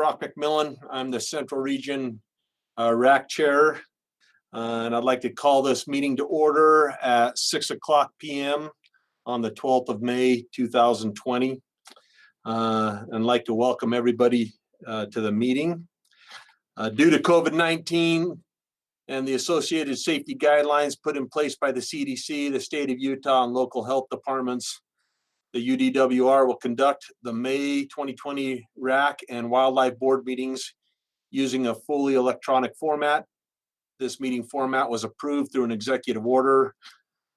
Brock McMillan. I'm the Central Region RAC Chair, and I'd like to call this meeting to order at 6:00 p.m. on the 12th of May, 2020. And I'd like to welcome everybody to the meeting. Due to COVID-19 and the associated safety guidelines put in place by the CDC, the state of Utah, and local health departments, the UDWR will conduct the May 2020 RAC and Wildlife Board meetings using a fully electronic format. This meeting format was approved through an executive order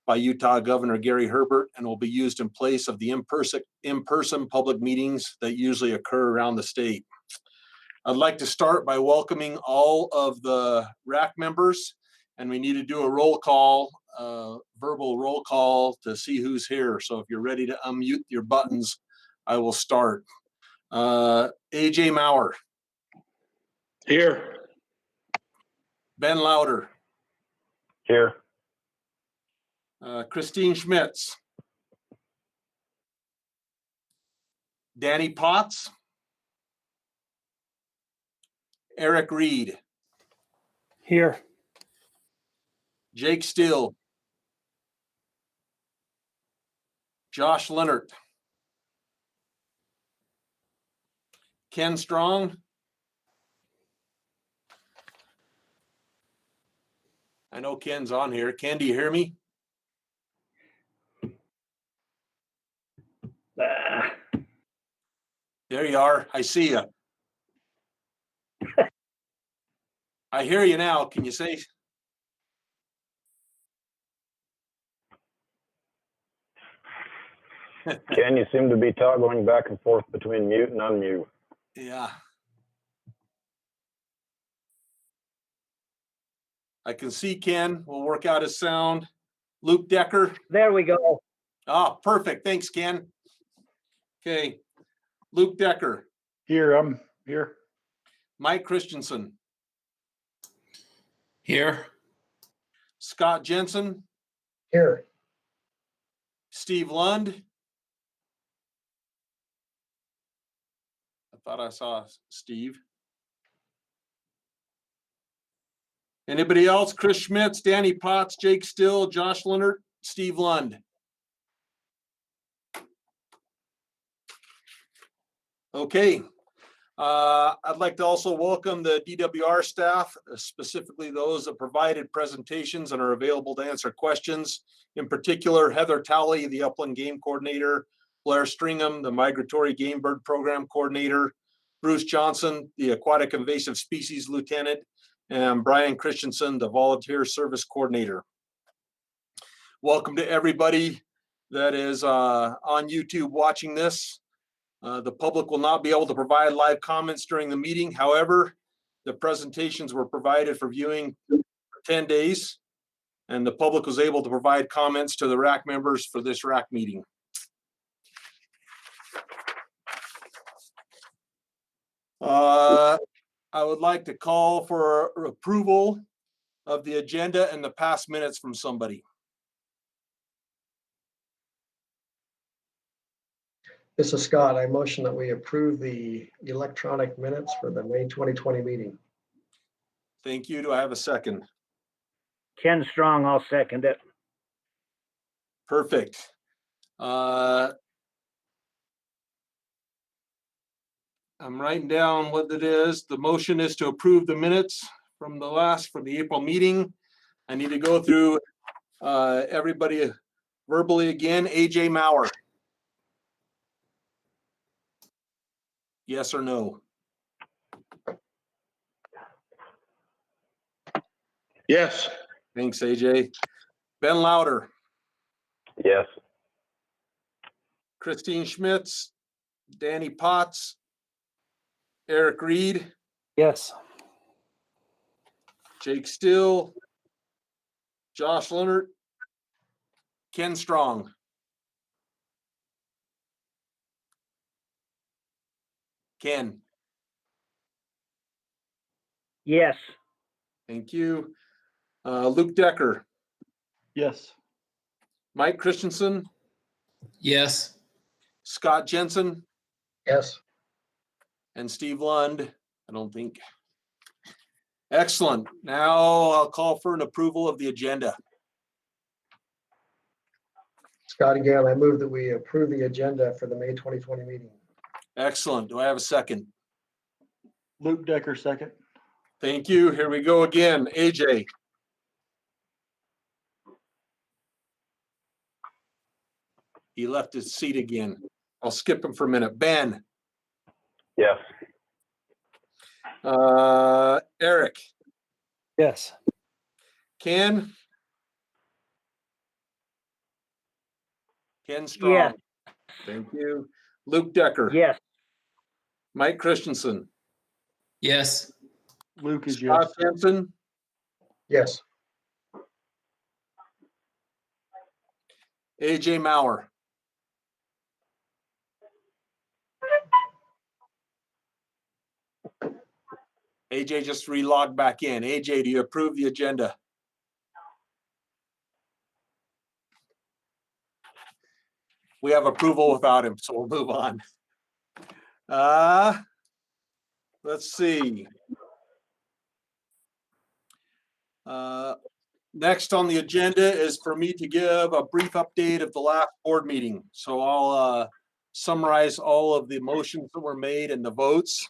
by Utah Governor Gary Herbert and will be used in place of the in-person public meetings that usually occur around the state. I'd like to start by welcoming all of the RAC members, and we need to do a roll call, verbal roll call to see who's here. So if you're ready to unmute your buttons, I will start. AJ Maurer. Here. Ben Lauder. Here. Christine Schmitz. Danny Potts. Eric Reed. Here. Jake Still. Josh Leonard. Ken Strong. I know Ken's on here. Ken, do you hear me? There you are. I see you. I hear you now. Can you say? Ken, you seem to be toggling back and forth between mute and unmute. Yeah. I can see Ken. We'll work out his sound. Luke Decker. There we go. Ah, perfect. Thanks, Ken. Okay. Luke Decker. Here, I'm here. Mike Christensen. Here. Scott Jensen. Here. Steve Lund. I thought I saw Steve. Anybody else? Chris Schmitz, Danny Potts, Jake Still, Josh Leonard, Steve Lund. Okay. I'd like to also welcome the DWR staff, specifically those that provided presentations and are available to answer questions. In particular, Heather Talley, the Upland Game Coordinator, Blair Stringham, the Migratory Game Bird Program Coordinator, Bruce Johnson, the Aquatic Invasive Species Lieutenant, and Bryan Christensen, the Volunteer Service Coordinator. Welcome to everybody that is on YouTube watching this. The public will not be able to provide live comments during the meeting. However, the presentations were provided for viewing for 10 days, and the public was able to provide comments to the RAC members for this RAC meeting. I would like to call for approval of the agenda and the past minutes from somebody. This is Scott. I motion that we approve the electronic minutes for the May 2020 meeting. Thank you. Do I have a second? Ken Strong, I'll second it. Perfect. I'm writing down what it is. The motion is to approve the minutes from the April meeting. I need to go through everybody verbally again. AJ Maurer. Yes or no? Yes. Thanks, AJ. Ben Lauder. Yes. Christine Schmitz. Danny Potts. Eric Reed. Yes. Jake Still. Josh Leonard. Ken Strong. Ken. Yes. Thank you. Luke Decker. Yes. Mike Christensen. Yes. Scott Jensen. Yes. And Steve Lund, I don't think. Excellent. Now I'll call for an approval of the agenda. Scott again, I move that we approve the agenda for the May 2020 meeting. Excellent. Do I have a second? Luke Decker, second. Thank you. Here we go again. AJ. He left his seat again. I'll skip him for a minute. Ben. Yes. Eric. Yes. Ken. Ken Strong. Yes. Thank you. Luke Decker. Yes. Mike Christensen. Yes. Luke is yes. Scott Jensen. Yes. AJ Maurer. AJ just relogged back in. AJ, do you approve the agenda? We have approval without him, so we'll move on. Let's see. Next on the agenda is for me to give a brief update of the last board meeting. So I'll summarize all of the motions that were made and the votes.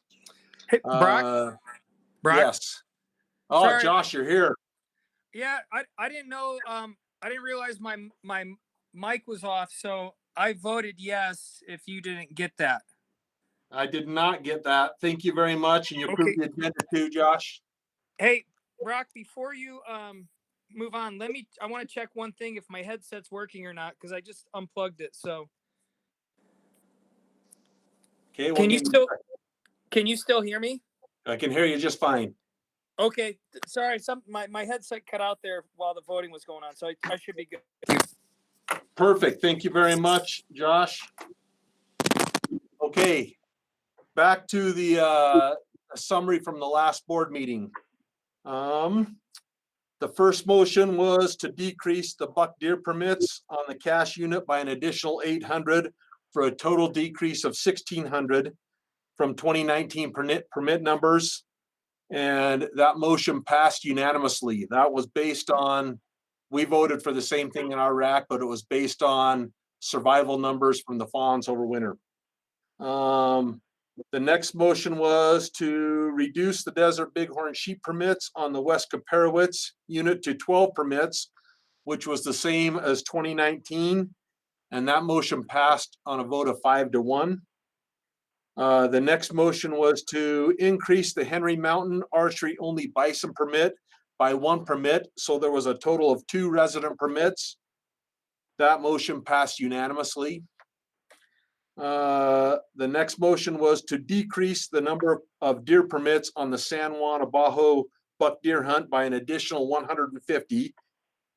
Hey, Brock? Brock? Yes. Oh, Sorry. Josh, you're here. Yeah, I didn't know, I didn't realize my mic was off, so I voted yes if you didn't get that. I did not get that. Thank you very much. And you approved the agenda too, Josh. Hey, Brock, before you move on, I want to check one thing if my headset's working or not, because I just unplugged it. So Okay. can you still hear me? I can hear you just fine. Okay, sorry, my headset cut out there while the voting was going on, so I should be good. Perfect. Thank you very much, Josh. Okay. Back to the summary from the last board meeting. The first motion was to decrease the buck deer permits on the cash unit by an additional 800 for a total decrease of 1,600 from 2019 permit numbers. And that motion passed unanimously. That was based on, we voted for the same thing in our RAC, but it was based on survival numbers from the fawns over winter. The next motion was to reduce the desert bighorn sheep permits on the West Kaparowitz unit to 12 permits, which was the same as 2019. And that motion passed on a vote of 5-1. The next motion was to increase the Henry Mountain archery only bison permit by 1 permit. So there was a total of 2 resident permits. That motion passed unanimously. The next motion was to decrease the number of deer permits on the San Juan Abajo buck deer hunt by an additional 150,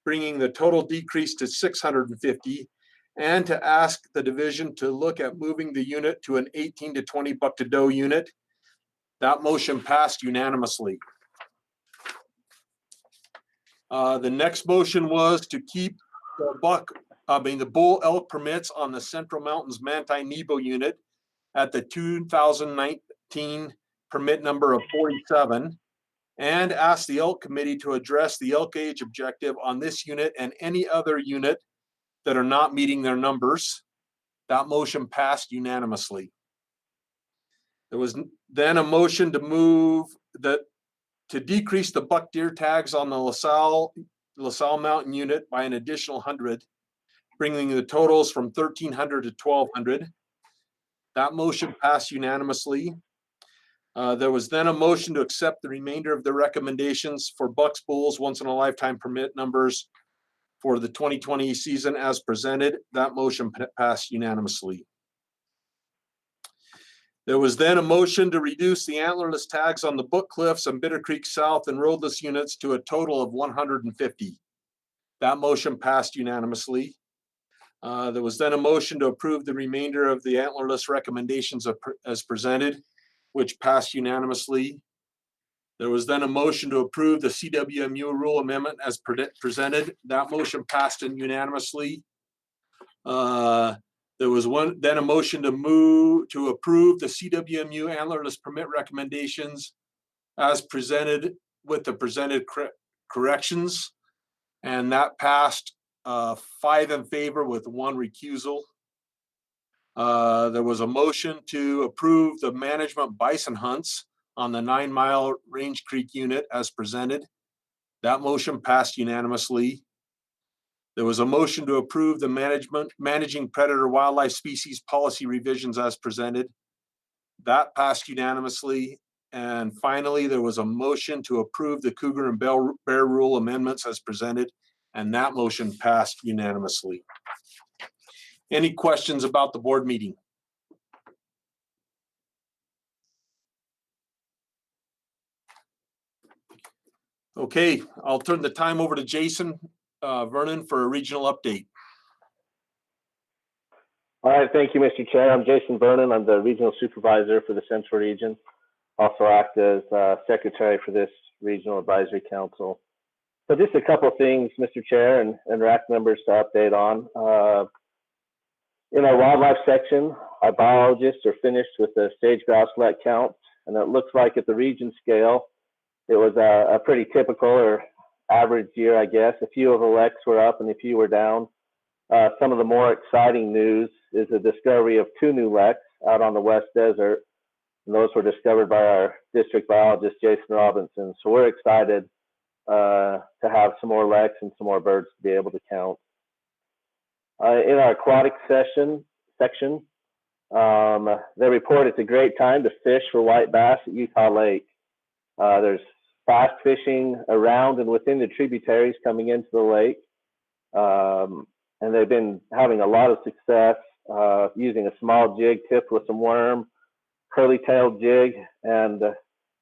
bringing the total decrease to 650, and to ask the division to look at moving the unit to an 18 to 20 buck to doe unit. That motion passed unanimously. The next motion was to keep the bull elk permits on the Central Mountains Manti Nebo unit at the 2019 permit number of 47, and ask the elk committee to address the elk age objective on this unit and any other unit that are not meeting their numbers. That motion passed unanimously. There was then a motion to decrease the buck deer tags on the LaSalle Mountain unit by an additional 100, bringing the totals from 1,300 to 1,200. That motion passed unanimously. There was then a motion to accept the remainder of the recommendations for bucks, bulls, once in a lifetime permit numbers for the 2020 season as presented. That motion passed unanimously. There was then a motion to reduce the antlerless tags on the Book Cliffs and Bitter Creek South and roadless units to a total of 150. That motion passed unanimously. There was then a motion to approve the remainder of the antlerless recommendations as presented, which passed unanimously. There was then a motion to approve the CWMU rule amendment as presented. That motion passed unanimously. There was then a motion to approve the CWMU antlerless permit recommendations as presented with the presented corrections. And that passed 5 in favor with 1 recusal. There was a motion to approve the management bison hunts on the 9 Mile Range Creek unit as presented. That motion passed unanimously. There was a motion to approve the managing predator wildlife species policy revisions as presented. That passed unanimously. And finally, there was a motion to approve the cougar and bear rule amendments as presented, and that motion passed unanimously. Any questions about the board meeting? Okay, I'll turn the time over to Jason Vernon for a regional update. All right, thank you, Mr. Chair. I'm Jason Vernon. I'm the Regional Supervisor for the Central Region. Also act as Secretary for this Regional Advisory Council. So just a couple of things, Mr. Chair and RAC members to update on. In our wildlife section, our biologists are finished with the sage grouse let count, and it looks like at the region scale, it was a pretty typical or average year, I guess. A few of the leks were up and a few were down. Some of the more exciting news is the discovery of 2 new leks out on the West Desert. And those were discovered by our district biologist, Jason Robinson. So we're excited to have some more leks and some more birds to be able to count. In our aquatic section, they report it's a great time to fish for white bass at Utah Lake. There's fast fishing around and within the tributaries coming into the lake. And they've been having a lot of success using a small jig tipped with some worm, curly-tailed jig, and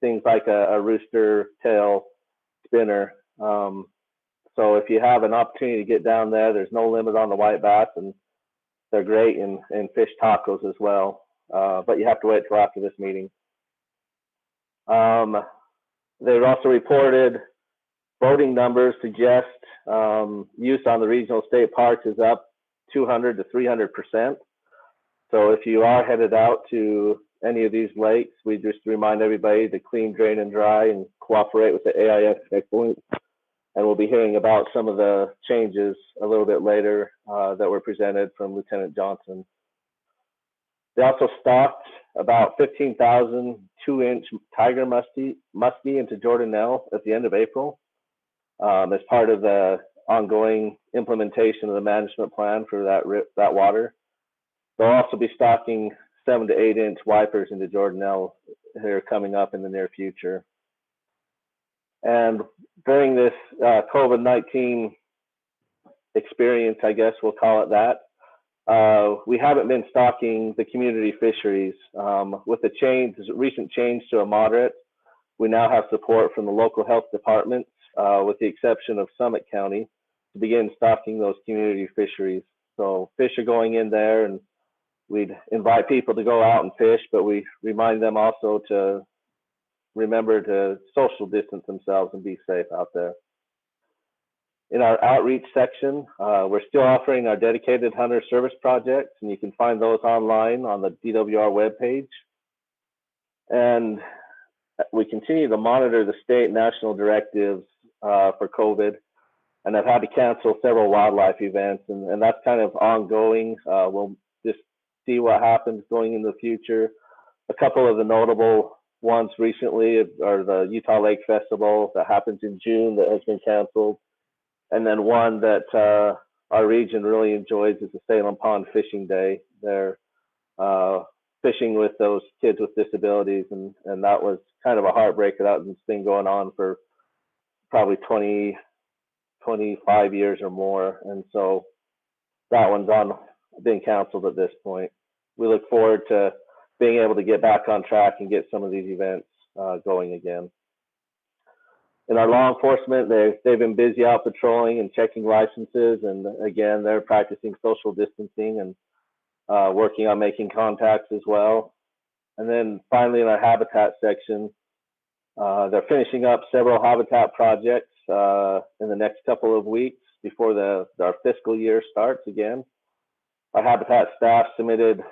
things like a rooster tail spinner. So if you have an opportunity to get down there, there's no limit on the white bass, and they're great in fish tacos as well. But you have to wait till after this meeting. They've also reported voting numbers suggest use on the regional state parks is up 200 to 300%. So if you are headed out to any of these lakes, we just remind everybody to clean, drain, and dry and cooperate with the AIS checkpoint. And we'll be hearing about some of the changes a little bit later that were presented from Lieutenant Johnson. They also stocked about 15,000 2-inch tiger muskie into Jordanelle at the end of April as part of the ongoing implementation of the management plan for that water. They'll also be stocking 7 to 8 inch wipers into Jordanelle here coming up in the near future. And during this COVID-19 experience, I guess we'll call it that, we haven't been stocking the community fisheries. With the recent change to a moderate, we now have support from the local health departments, with the exception of Summit County, to begin stocking those community fisheries. So fish are going in there, and we'd invite people to go out and fish, but we remind them also to remember to social distance themselves and be safe out there. In our outreach section, we're still offering our dedicated hunter service projects, and you can find those online on the DWR webpage. And we continue to monitor the state and national directives for COVID, and I've had to cancel several wildlife events, and that's kind of ongoing. We'll just see what happens going into the future. A couple of the notable ones recently are the Utah Lake Festival that happens in June that has been canceled. And then one that our region really enjoys is the Salem Pond Fishing Day. They're fishing with those kids with disabilities, and that was kind of a heartbreaker. That's been going on for probably 25 years or more. And so that one's been canceled at this point. We look forward to being able to get back on track and get some of these events going again. In our law enforcement, they've been busy out patrolling and checking licenses, and again, they're practicing social distancing and working on making contacts as well. And then finally, in our habitat section, they're finishing up several habitat projects in the next couple of weeks before our fiscal year starts again. our Habitat staff submitted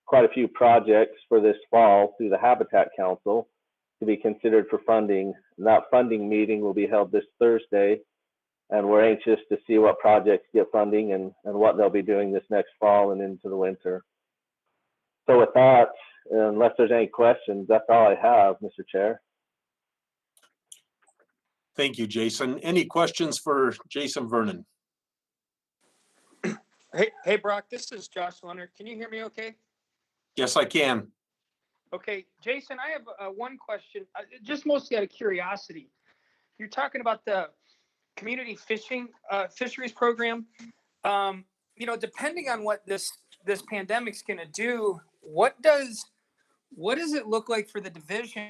quite a few projects for this fall through the Habitat Council to be considered for funding. And that funding meeting will be held this Thursday, and we're anxious to see what projects get funding and what they'll be doing this next fall and into the winter. So with that, unless there's any questions, that's all I have, Mr. Chair. Thank you, Jason. Any questions for Jason Vernon? Hey, Brock, this is Josh Leonard. Can you hear me okay? Yes, I can. Okay, Jason, I have one question, just mostly out of curiosity. You're talking about the community fisheries program. Depending on what this pandemic's going to do, what does it look like for the division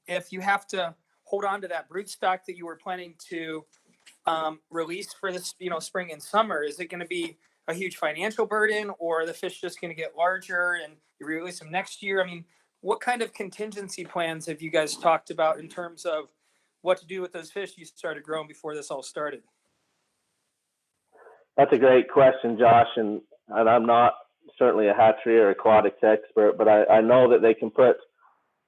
if you have to hold on to that broodstock that you were planning to release for this, spring and summer? Is it going to be a huge financial burden, or are the fish just going to get larger and you release them next year? I mean, what kind of contingency plans have you guys talked about in terms of what to do with those fish you started growing before this all started? That's a great question, Josh, and I'm not certainly a hatchery or aquatics expert, but I know that they can put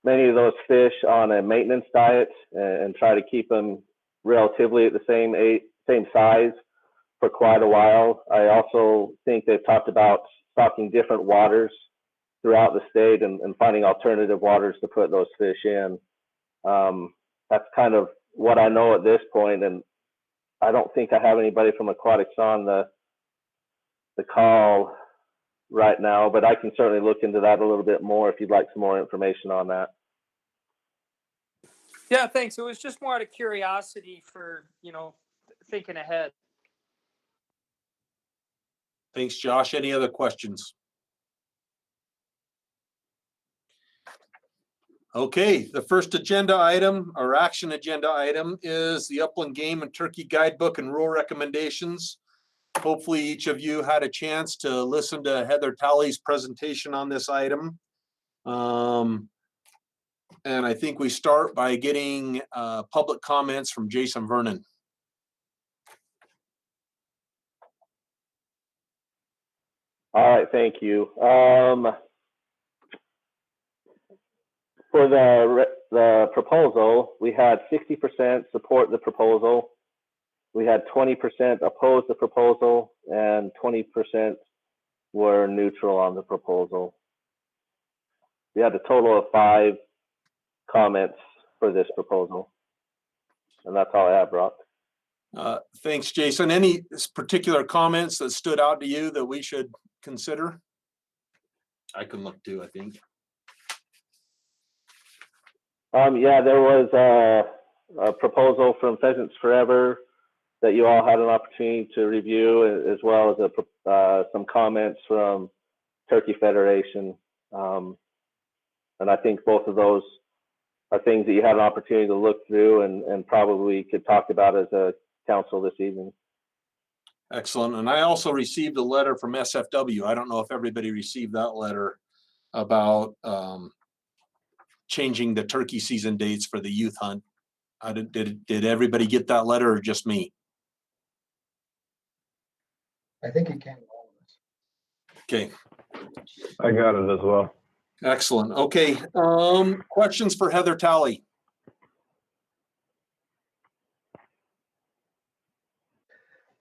many of those fish on a maintenance diet and try to keep them relatively at the same size for quite a while. I also think they've talked about stocking different waters throughout the state and finding alternative waters to put those fish in. That's kind of what I know at this point, and I don't think I have anybody from aquatics on the call right now, but I can certainly look into that a little bit more if you'd like some more information on that. Yeah, thanks. It was just more out of curiosity for, thinking ahead. Thanks, Josh. Any other questions? Okay, the first agenda item, or action agenda item, is the Upland Game and Turkey Guidebook and Rule Recommendations. Hopefully each of you had a chance to listen to Heather Talley's presentation on this item. And I think we start by getting public comments from Jason Vernon. All right, thank you. For the proposal, we had 60% support the proposal. We had 20% oppose the proposal, and 20% were neutral on the proposal. We had a total of 5 comments for this proposal. And that's all I have, Brock. Thanks, Jason. Any particular comments that stood out to you that we should consider? I can look too, I think. Yeah, there was a proposal from Pheasants Forever that you all had an opportunity to review, as well as some comments from Turkey Federation. And I think both of those are things that you had an opportunity to look through and probably could talk about as a council this evening. Excellent. And I also received a letter from SFW. I don't know if everybody received that letter about changing the turkey season dates for the youth hunt. Did everybody get that letter, or just me? I think it came to all of us. Okay, I got it as well. excellent. Okay, questions for Heather Talley?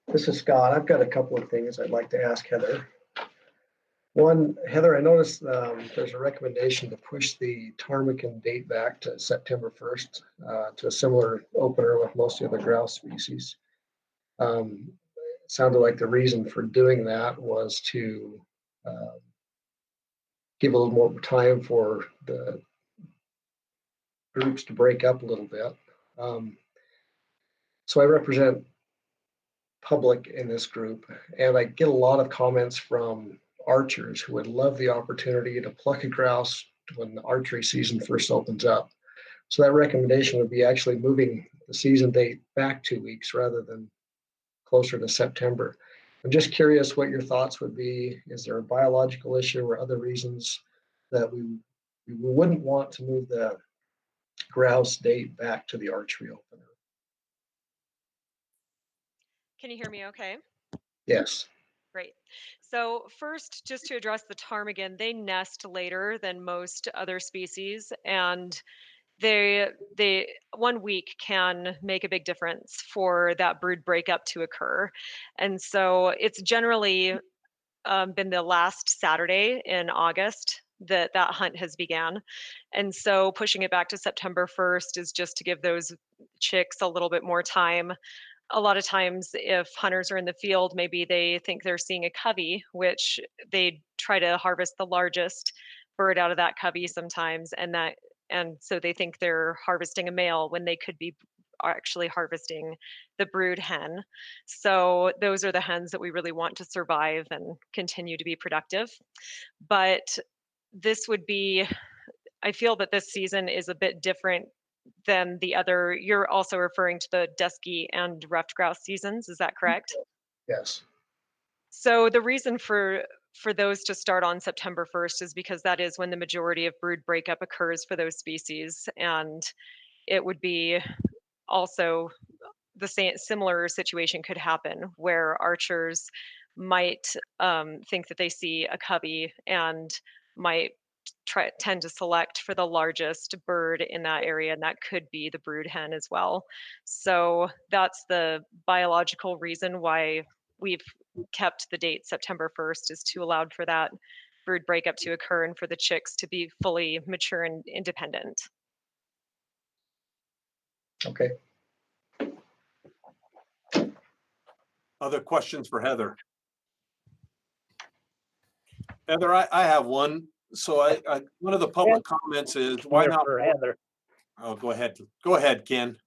This is Scott. I've got a couple of things I'd like to ask Heather. One, Heather, I noticed there's a recommendation to push the ptarmigan date back to September 1st to a similar opener with most of the other grouse species. It sounded like the reason for doing that was to give a little more time for the groups to break up a little bit. So I represent public in this group, and I get a lot of comments from archers who would love the opportunity to pluck a grouse when the archery season first opens up. So that recommendation would be actually moving the season date back 2 weeks rather than closer to September. I'm just curious what your thoughts would be. Is there a biological issue or other reasons that we wouldn't want to move the grouse date back to the archery opener? Can you hear me okay? Yes. Great. So first, just to address the ptarmigan, they nest later than most other species, and they 1 week can make a big difference for that brood breakup to occur. And so it's generally been the last Saturday in August that that hunt has began. And so pushing it back to September 1st is just to give those chicks a little bit more time. A lot of times if hunters are in the field, maybe they think they're seeing a covey, which they try to harvest the largest bird out of that covey sometimes, and so they think they're harvesting a male when they could be actually harvesting the brood hen. So those are the hens that we really want to survive and continue to be productive. But this would be, I feel that this season is a bit different than the other. You're also referring to the dusky and ruffed grouse seasons, is that correct? Yes. So the reason for those to start on September 1st is because that is when the majority of brood breakup occurs for those species, and it would be also the same similar situation could happen where archers might think that they see a covey and might tend to select for the largest bird in that area, and that could be the brood hen as well. So that's the biological reason why we've kept the date September 1st, is to allow for that brood breakup to occur and for the chicks to be fully mature and independent. Okay. Other questions for Heather? Heather, I have one. So one of the public comments is why not? For Heather. Oh, go ahead. Go ahead, Ken.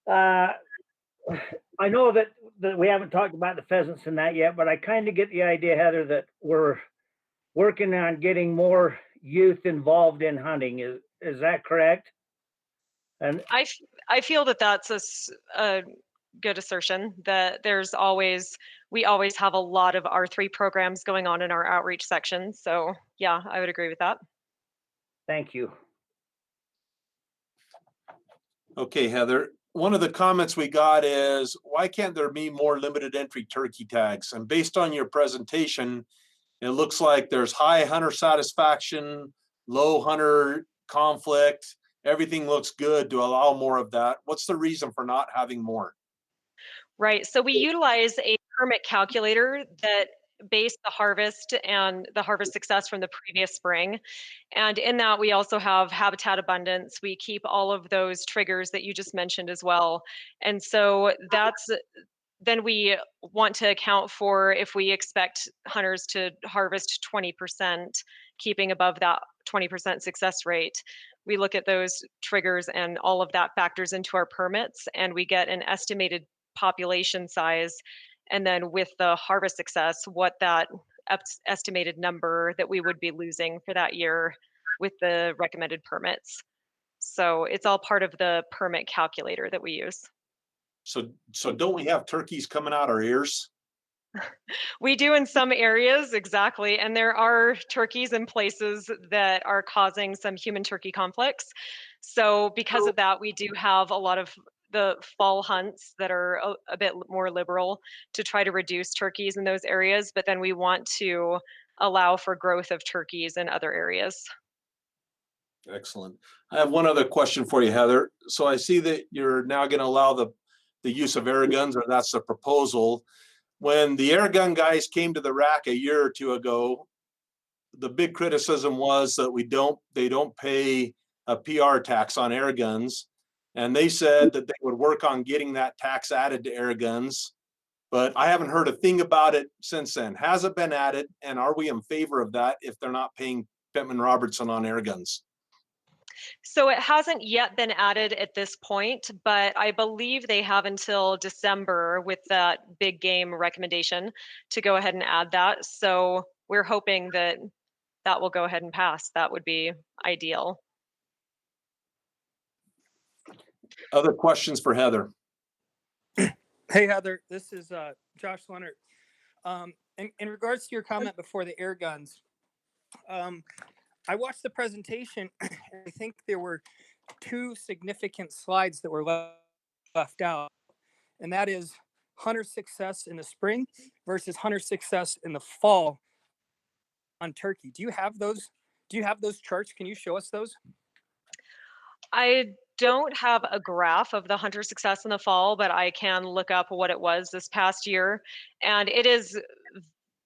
I know that we haven't talked about the pheasants and that yet, but I kind of get the idea, Heather, that we're working on getting more youth involved in hunting. Is that correct? And I feel that that's a good assertion, that we always have a lot of R3 programs going on in our outreach section. So yeah, I would agree with that. thank you. Okay, Heather. One of the comments we got is, why can't there be more limited entry turkey tags? And based on your presentation, it looks like there's high hunter satisfaction, low hunter conflict. Everything looks good to allow more of that. What's the reason for not having more? Right. So we utilize a permit calculator that based the harvest and the harvest success from the previous spring. And in that, we also have habitat abundance. We keep all of those triggers that you just mentioned as well. And so then we want to account for if we expect hunters to harvest 20%, keeping above that 20% success rate. We look at those triggers and all of that factors into our permits, and we get an estimated population size, and then with the harvest success, what that estimated number that we would be losing for that year with the recommended permits. So it's all part of the permit calculator that we use. So don't we have turkeys coming out our ears? We do in some areas, exactly. And there are turkeys in places that are causing some human-turkey conflicts. So because of that, we do have a lot of the fall hunts that are a bit more liberal to try to reduce turkeys in those areas. But then we want to allow for growth of turkeys in other areas. Excellent. I have one other question for you, Heather. So I see that you're now going to allow the use of air guns, or that's the proposal. When the air gun guys came to the RAC a year or two ago, the big criticism was that they don't pay a PR tax on air guns. And they said that they would work on getting that tax added to air guns. But I haven't heard a thing about it since then. Has it been added? And are we in favor of that if they're not paying Pittman Robertson on air guns? So it hasn't yet been added at this point, but I believe they have until December with that big game recommendation to go ahead and add that. So we're hoping that that will go ahead and pass. That would be ideal. Other questions for Heather? Hey, Heather, this is Josh Leonard. In regards to your comment before the air guns, I watched the presentation, and I think there were two significant slides that were left out, and that is hunter success in the spring versus hunter success in the fall on turkey. Do you have those? Do you have those charts? Can you show us those? I don't have a graph of the hunter success in the fall, but I can look up what it was this past year. And it is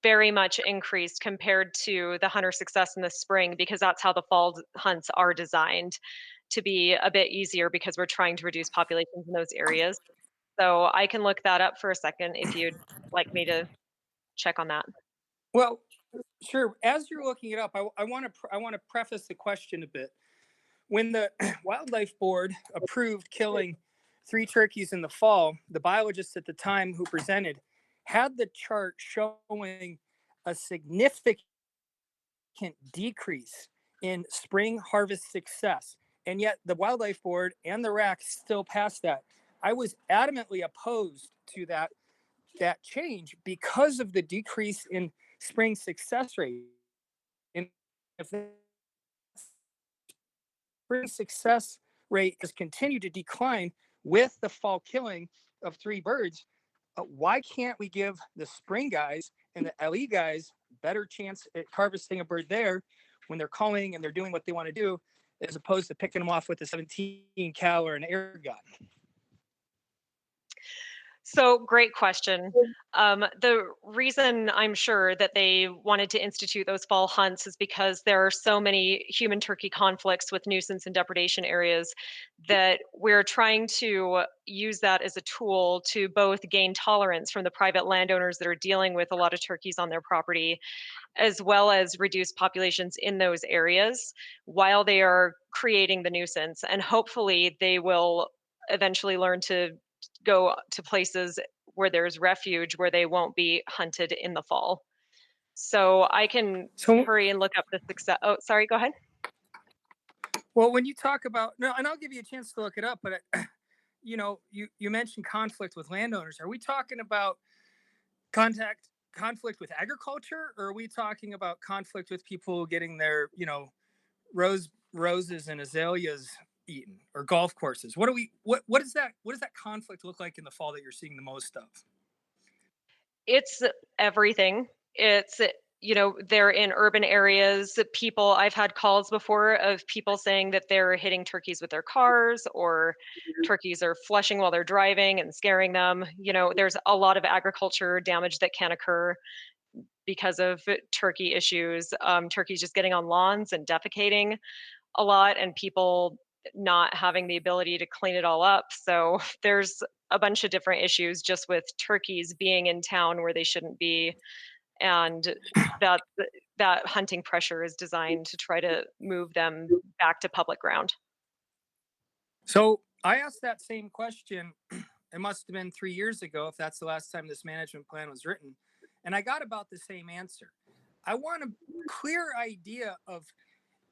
very much increased compared to the hunter success in the spring, because that's how the fall hunts are designed to be a bit easier, because we're trying to reduce populations in those areas. So I can look that up for a second if you'd like me to check on that. Well, sure. As you're looking it up, I want to preface the question a bit. When the Wildlife Board approved killing 3 turkeys in the fall, the biologist at the time who presented had the chart showing a significant decrease in spring harvest success. And yet the Wildlife Board and the RAC still passed that. I was adamantly opposed to that change because of the decrease in spring success rate. And if the spring success rate has continued to decline with the fall killing of 3 birds, why can't we give the spring guys and the LE guys better chance at harvesting a bird there when they're calling and they're doing what they want to do, as opposed to picking them off with a 17 cal or an air gun? So great question. The reason I'm sure that they wanted to institute those fall hunts is because there are so many human turkey conflicts with nuisance and depredation areas that we're trying to use that as a tool to both gain tolerance from the private landowners that are dealing with a lot of turkeys on their property, as well as reduce populations in those areas while they are creating the nuisance. And hopefully they will eventually learn to go to places where there's refuge, where they won't be hunted in the fall. So I can hurry and look up the success. Oh, sorry, go ahead. Well, when you talk about, no, and I'll give you a chance to look it up, but you know, you mentioned conflict with landowners. Are we talking about conflict with agriculture, or are we talking about conflict with people getting their, you know, roses and azaleas eaten, or golf courses? What does that conflict look like in the fall that you're seeing the most of? It's everything. It's, you know, they're in urban areas. I've had calls before of people saying that they're hitting turkeys with their cars, or turkeys are flushing while they're driving and scaring them. You know, there's a lot of agriculture damage that can occur because of turkey issues. Turkeys just getting on lawns and defecating a lot, and people not having the ability to clean it all up. So there's a bunch of different issues just with turkeys being in town where they shouldn't be. And that hunting pressure is designed to try to move them back to public ground. So I asked that same question, it must have been 3 years ago, if that's the last time this management plan was written, and I got about the same answer. I want a clear idea of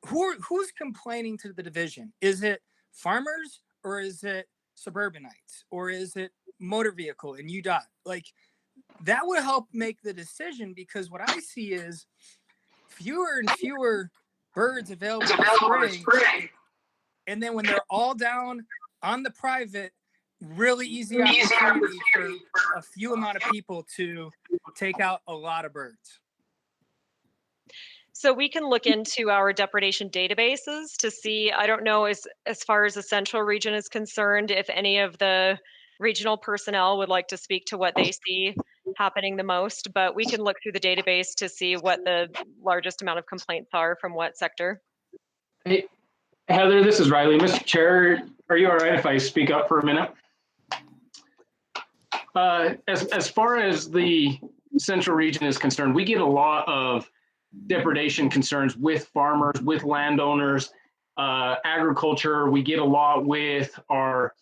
who's complaining to the division. Is it farmers, or is it suburbanites, or is it motor vehicle and UDOT? Like, that would help make the decision, because what I see is fewer and fewer birds available in the spring. And then when they're all down on the private, really easy opportunity for a few amount of people to take out a lot of birds. So we can look into our depredation databases to see, I don't know, as far as the central region is concerned, if any of the regional personnel would like to speak to what they see happening the most, but we can look through the database to see what the largest amount of complaints are from what sector. Hey, Heather, this is Riley. Mr. Chair, are you all right if I speak up for a minute? As far as the central region is concerned, we get a lot of depredation concerns with farmers, with landowners, agriculture. We get a lot with our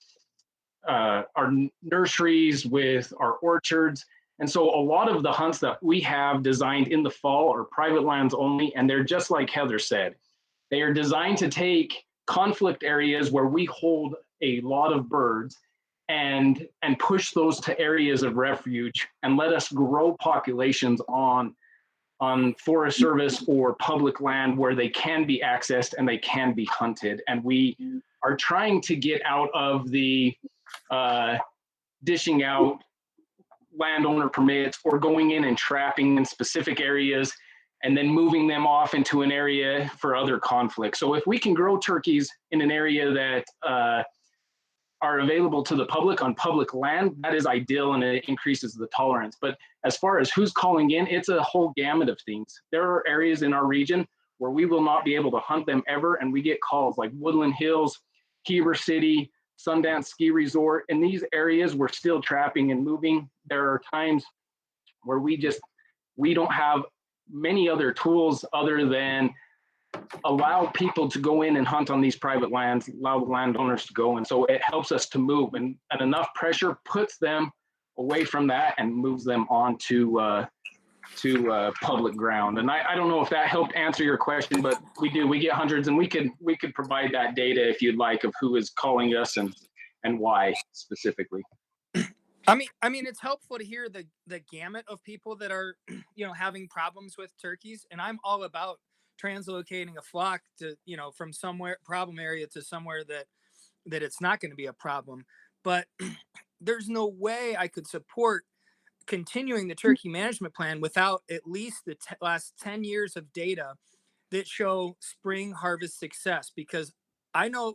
nurseries, with our orchards. And so a lot of the hunts that we have designed in the fall are private lands only, and they're just like Heather said. They are designed to take conflict areas where we hold a lot of birds and push those to areas of refuge and let us grow populations on Forest Service or public land where they can be accessed and they can be hunted. And we are trying to get out of the dishing out landowner permits or going in and trapping in specific areas and then moving them off into an area for other conflicts. So if we can grow turkeys in an area that are available to the public on public land, that is ideal and it increases the tolerance. But as far as who's calling in, it's a whole gamut of things. There are areas in our region where we will not be able to hunt them ever, and we get calls like Woodland Hills, Heber City, Sundance Ski Resort. In these areas, we're still trapping and moving. There are times where we don't have many other tools other than allow people to go in and hunt on these private lands, allow the landowners to go. And so it helps us to move, and enough pressure puts them away from that and moves them on to public ground. And I don't know if that helped answer your question, but we get hundreds, and we could provide that data if you'd like, of who is calling us and why specifically. I mean, it's helpful to hear the gamut of people that are, having problems with turkeys. And I'm all about translocating a flock to, from somewhere problem area to somewhere that it's not going to be a problem. But there's no way I could support continuing the turkey management plan without at least the last 10 years of data that show spring harvest success, because I know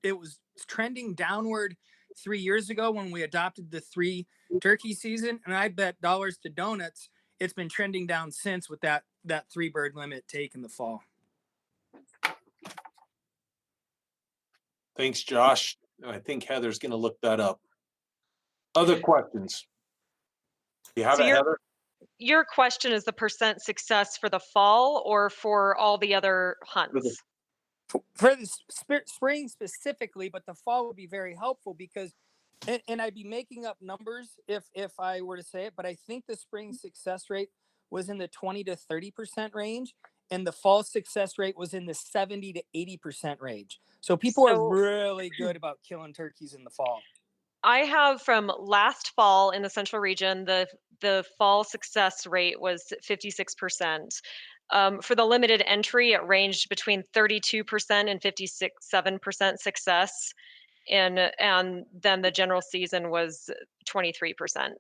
it was trending downward 3 years ago when we adopted the 3 turkey season, and I bet dollars to donuts it's been trending down since with that 3 bird limit take in the fall. Thanks, Josh. I think Heather's going to look that up. Other questions? You have So it, Heather? Your question is the percent success for the fall or for all the other hunts? For the spring specifically, but the fall would be very helpful because, and I'd be making up numbers if I were to say it, but I think the spring success rate was in the 20 to 30% range, and the fall success rate was in the 70 to 80% range. So people are really good about killing turkeys in the fall. I have from last fall in the central region, the fall success rate was 56%. For the limited entry, it ranged between 32% and 57% success. And then the general season was 23%.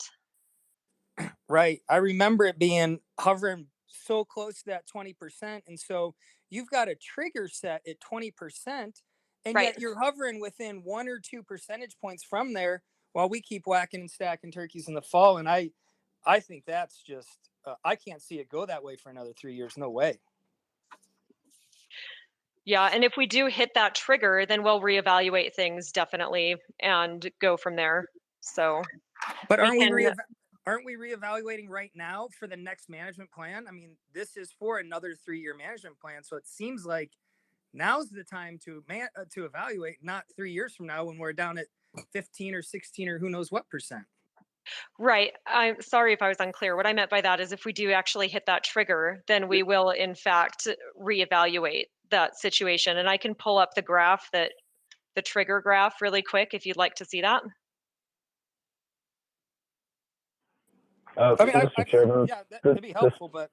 Right. I remember it being hovering so close to that 20%. And so you've got a trigger set at 20%, and Right. yet you're hovering within 1 or 2 percentage points from there while we keep whacking and stacking turkeys in the fall. And I think that's just, I can't see it go that way for another 3 years. No way. Yeah. And if we do hit that trigger, then we'll reevaluate things definitely and go from there. So, but aren't we reevaluating right now for the next management plan? I mean, this is for another 3-year management plan. So it seems like now's the time to evaluate, not 3 years from now when we're down at 15 or 16 or who knows what percent. Right. I'm sorry if I was unclear. What I meant by that is if we do actually hit that trigger, then we will in fact reevaluate that situation. And I can pull up the graph, the trigger graph really quick if you'd like to see that. Mr. Chairman, yeah, that'd be helpful, but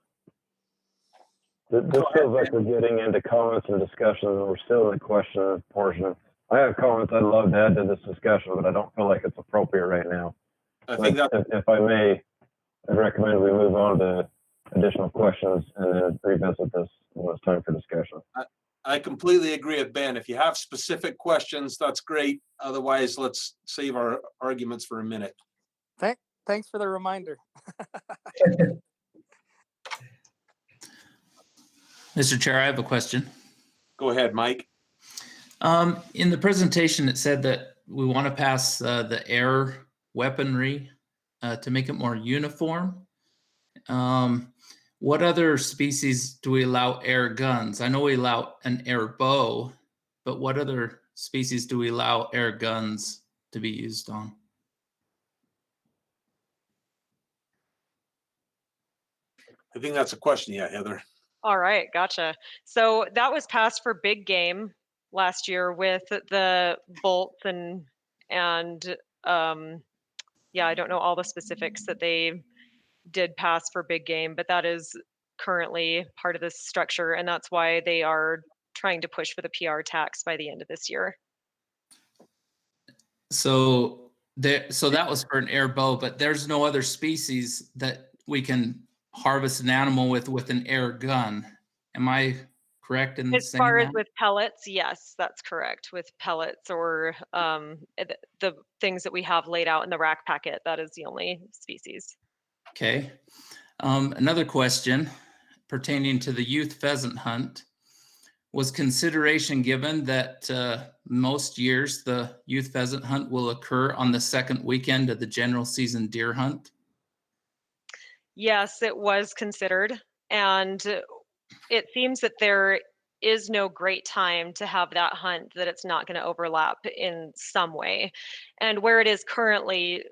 this feels like we're getting into comments and discussion, and we're still in the question portion. I have comments I'd love to add to this discussion, but I don't feel like it's appropriate right now. I think that if I may, I'd recommend we move on to additional questions and then revisit this when it's time for discussion. I completely agree with Ben. If you have specific questions, that's great. Otherwise, let's save our arguments for a minute. Thanks for the reminder. Mr. Chair, I have a question. Go ahead, Mike. In the presentation, it said that we want to pass the air weaponry to make it more uniform. What other species do we allow air guns? I know we allow an air bow, but what other species do we allow air guns to be used on? I think that's a question. Yeah, Heather. All right, gotcha. So that was passed for big game last year with the bolts and yeah, I don't know all the specifics that they did pass for big game, but that is currently part of this structure, and that's why they are trying to push for the PR tax by the end of this year. So There, so that was for an air bow, but there's no other species that we can harvest an animal with an air gun. Am I correct in As saying far as that? with pellets, yes, that's correct. With pellets or the things that we have laid out in the rack packet, that is the only species. Okay. Another question pertaining to the youth pheasant hunt. Was consideration given that most years the youth pheasant hunt will occur on the second weekend of the general season deer hunt? Yes, it was considered, and it seems that there is no great time to have that hunt, that it's not going to overlap in some way. And where it is currently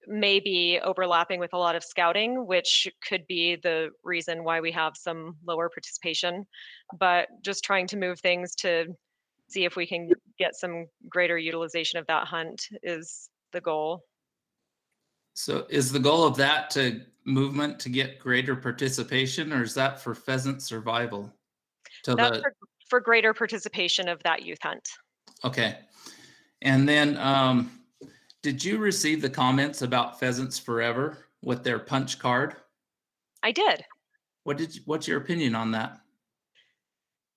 may be overlapping with a lot of scouting, which could be the reason why we have some lower participation. But just trying to move things to see if we can get some greater utilization of that hunt is the goal. So is the goal of that movement to get greater participation, or is that for pheasant survival? That's for greater participation of that youth hunt. Okay. And then did you receive the comments about Pheasants Forever with their punch card? I did. What's your opinion on that?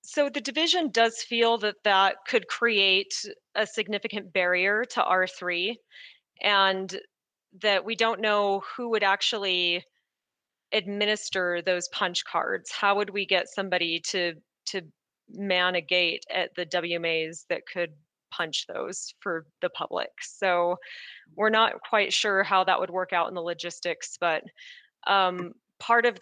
So the division does feel that that could create a significant barrier to R3, and that we don't know who would actually administer those punch cards. How would we get somebody to man a gate at the WMAs that could punch those for the public? So we're not quite sure how that would work out in the logistics, but part of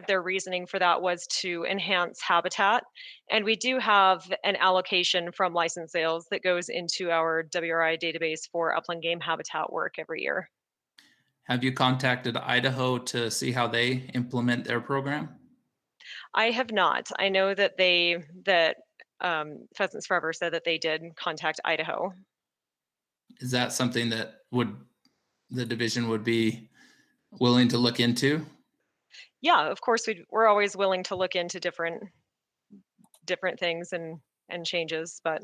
their reasoning for that was to enhance habitat. And we do have an allocation from license sales that goes into our WRI database for upland game habitat work every year. Have you contacted Idaho to see how they implement their program? I have not. I know that Pheasants Forever said that they did contact Idaho. Is that something that the division would be willing to look into? Yeah, of course, we're always willing to look into different things and changes, but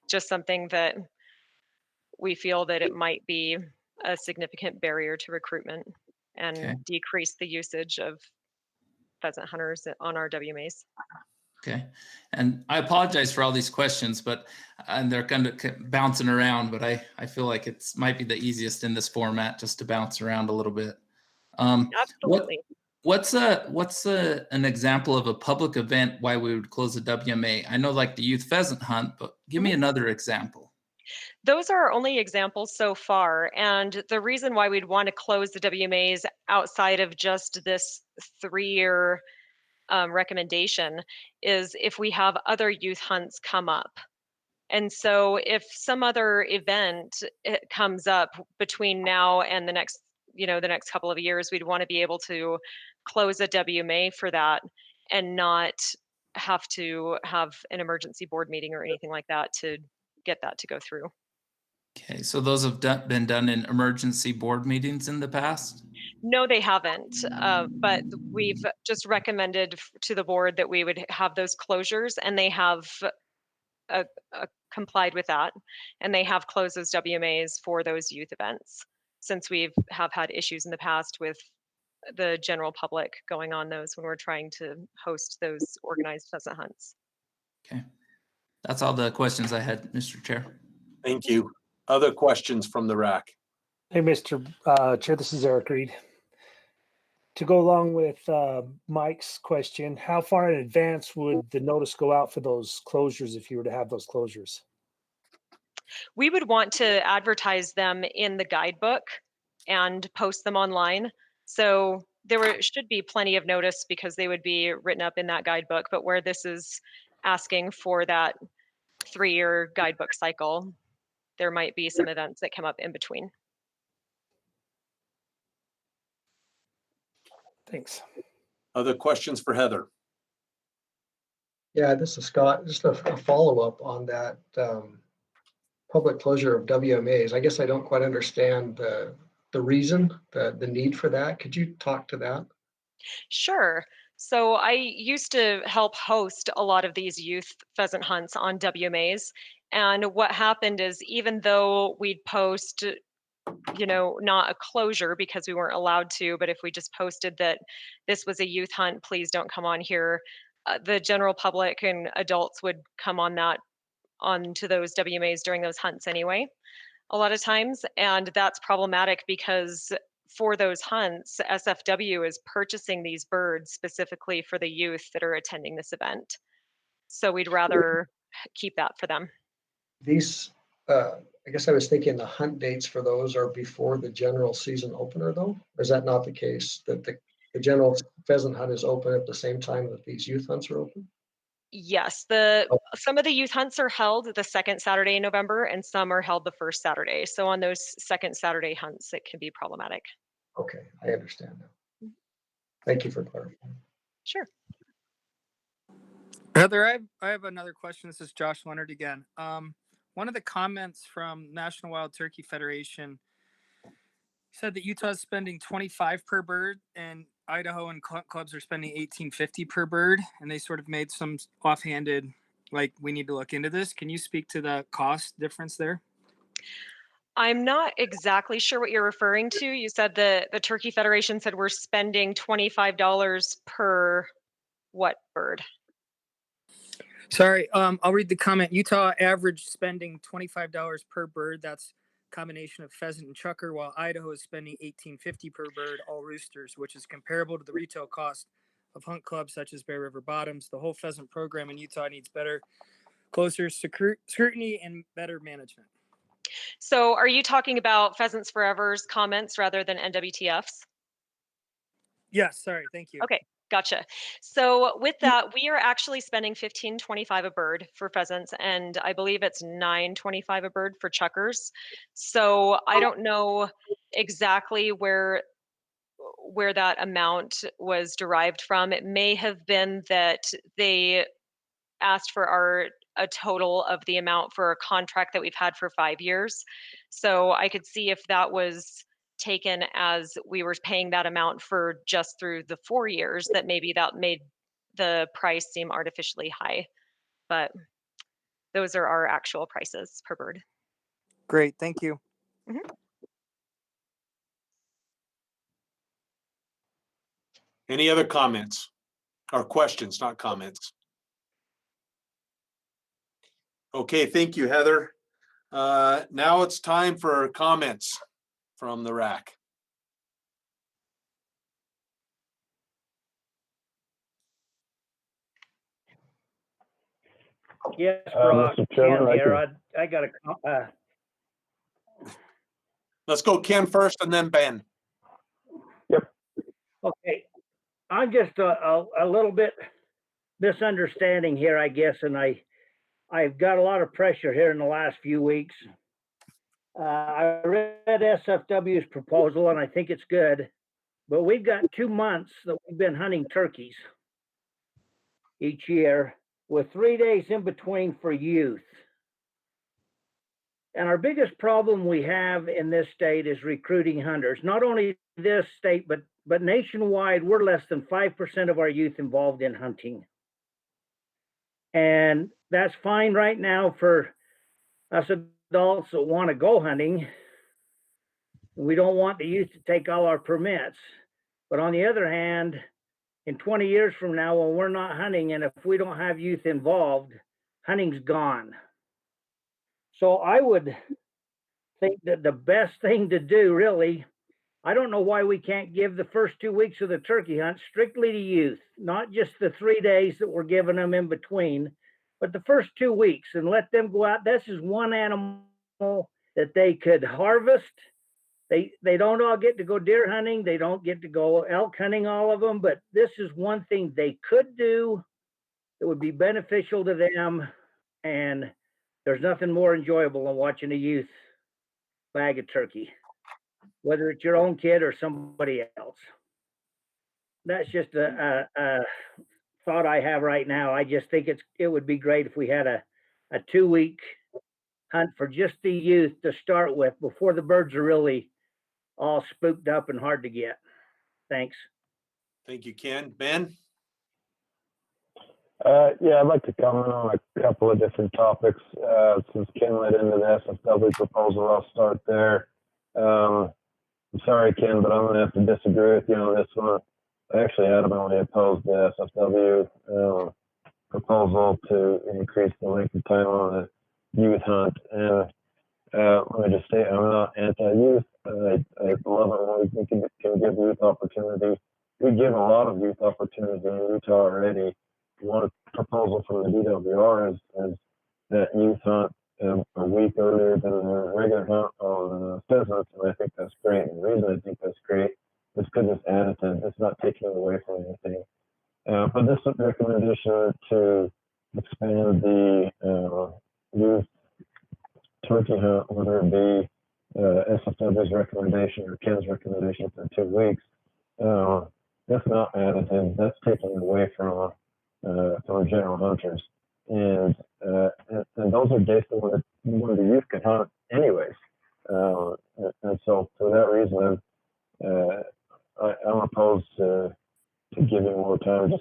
just something that we feel that it might be a significant barrier to recruitment and Okay. decrease the usage of pheasant hunters on our WMAs. Okay. And I apologize for all these questions, and they're kind of bouncing around, but I feel like it's might be the easiest in this format just to bounce around a little bit. Absolutely. What's an example of a public event why we would close a WMA? I know like the youth pheasant hunt, but give me another example. Those are our only examples so far. And the reason why we'd want to close the WMAs outside of just this 3-year recommendation is if we have other youth hunts come up. And so if some other event comes up between now and the next couple of years, we'd want to be able to close a WMA for that and not have to have an emergency board meeting or anything like that to get that to go through. Okay, so those have been done in emergency board meetings in the past? No, they haven't, but we've just recommended to the board that we would have those closures, and they have complied with that, and they have closed those WMAs for those youth events, since we have had issues in the past with the general public going on those when we're trying to host those organized pheasant hunts. Okay, that's all the questions I had, Mr. Chair. Thank you. Other questions from the RAC? Hey, Mr. Chair, this is Eric Reed. To go along with Mike's question, how far in advance would the notice go out for those closures if you were to have those closures? We would want to advertise them in the guidebook and post them online. So there should be plenty of notice because they would be written up in that guidebook, but where this is asking for that 3-year guidebook cycle, there might be some events that come up in between. Thanks. Other questions for Heather? Yeah, this is Scott. Just a follow-up on that public closure of WMAs. I guess I don't quite understand the reason, the need for that. Could you talk to that? Sure. So I used to help host a lot of these youth pheasant hunts on WMAs. And what happened is, even though we'd post you know, not a closure because we weren't allowed to, but if we just posted that this was a youth hunt, please don't come on here, the general public and adults would come onto those WMAs during those hunts anyway, a lot of times. And that's problematic because for those hunts, SFW is purchasing these birds specifically for the youth that are attending this event. So we'd rather keep that for them. These, I guess I was thinking the hunt dates for those are before the general season opener though? Or is that not the case, that the general pheasant hunt is open at the same time that these youth hunts are open? Yes, some of the youth hunts are held the second Saturday in November and some are held the first Saturday. So on those second Saturday hunts, it can be problematic. Okay, I understand now. Thank you for clarifying. Sure. Heather, I have another question. This is Josh Leonard again. One of the comments from National Wild Turkey Federation said that Utah is spending $25 per bird and Idaho and clubs are spending $18.50 per bird. And they sort of made some offhanded, like, we need to look into this. Can you speak to the cost difference there? I'm not exactly sure what you're referring to. You said the Turkey Federation said we're spending $25 per what bird? Sorry, I'll read the comment. Utah average spending $25 per bird. That's a combination of pheasant and chukar, while Idaho is spending $18.50 per bird, all roosters, which is comparable to the retail cost of hunt clubs such as Bear River Bottoms. The whole pheasant program in Utah needs better, closer scrutiny and better management. So are you talking about Pheasants Forever's comments rather than NWTF's? Yes, sorry, thank you. Okay, gotcha. So with that, we are actually spending $15.25 a bird for pheasants, and I believe it's $9.25 a bird for chukars. So I don't know exactly where that amount was derived from. It may have been that they asked for a total of the amount for a contract that we've had for 5 years. So I could see if that was taken as we were paying that amount for just through the 4 years, that maybe that made the price seem artificially high. But those are our actual prices per bird. Great, thank you. Mm-hmm. Any other comments or questions, not comments? Okay, thank you, Heather. Now it's time for comments from the RAC. Yes, Brock, Mr. Chairman, Ken here. I got a, Let's go Ken first and then Ben. okay. I'm just a little bit misunderstanding here, I guess, and I've got a lot of pressure here in the last few weeks. I read SFW's proposal and I think it's good, but we've got 2 months that we've been hunting turkeys each year with 3 days in between for youth. And our biggest problem we have in this state is recruiting hunters. Not only this state, but nationwide, we're less than 5% of our youth involved in hunting. And that's fine right now for us adults that want to go hunting. We don't want the youth to take all our permits. But on the other hand, in 20 years from now, when we're not hunting, and if we don't have youth involved, hunting's gone. So I would think that the best thing to do, really, I don't know why we can't give the first 2 weeks of the turkey hunt strictly to youth, not just the 3 days that we're giving them in between, but the first 2 weeks, and let them go out. This is one animal that they could harvest. They don't all get to go deer hunting. They don't get to go elk hunting, all of them, but this is one thing they could do that would be beneficial to them. And there's nothing more enjoyable than watching a youth bag a turkey, whether it's your own kid or somebody else. That's just a thought I have right now. I just think it would be great if we had a 2-week hunt for just the youth to start with before the birds are really all spooked up and hard to get. Thanks. Thank you, Ken. Ben? Yeah, I'd like to comment on a couple of different topics. Since Ken led into the SFW proposal, I'll start there. I'm sorry, Ken, but I'm going to have to disagree with you on this one. I actually adamantly opposed the SFW proposal to increase the length of time on the youth hunt. And let me just say, I'm not anti-youth. I love it when we can give youth opportunity. We give a lot of youth opportunity in Utah already. One proposal from the DWR is that youth hunt a week earlier than the regular hunt on pheasants, and I think that's great. And the reason I think that's great is because it's additive. It's not taking away from anything. But this recommendation to expand the youth turkey hunt, whether it be SFW's recommendation or Ken's recommendation for 2 weeks, that's not additive. That's taking away from general hunters, and those are days when the youth can hunt anyways. And so for that reason, I'm opposed to giving more time.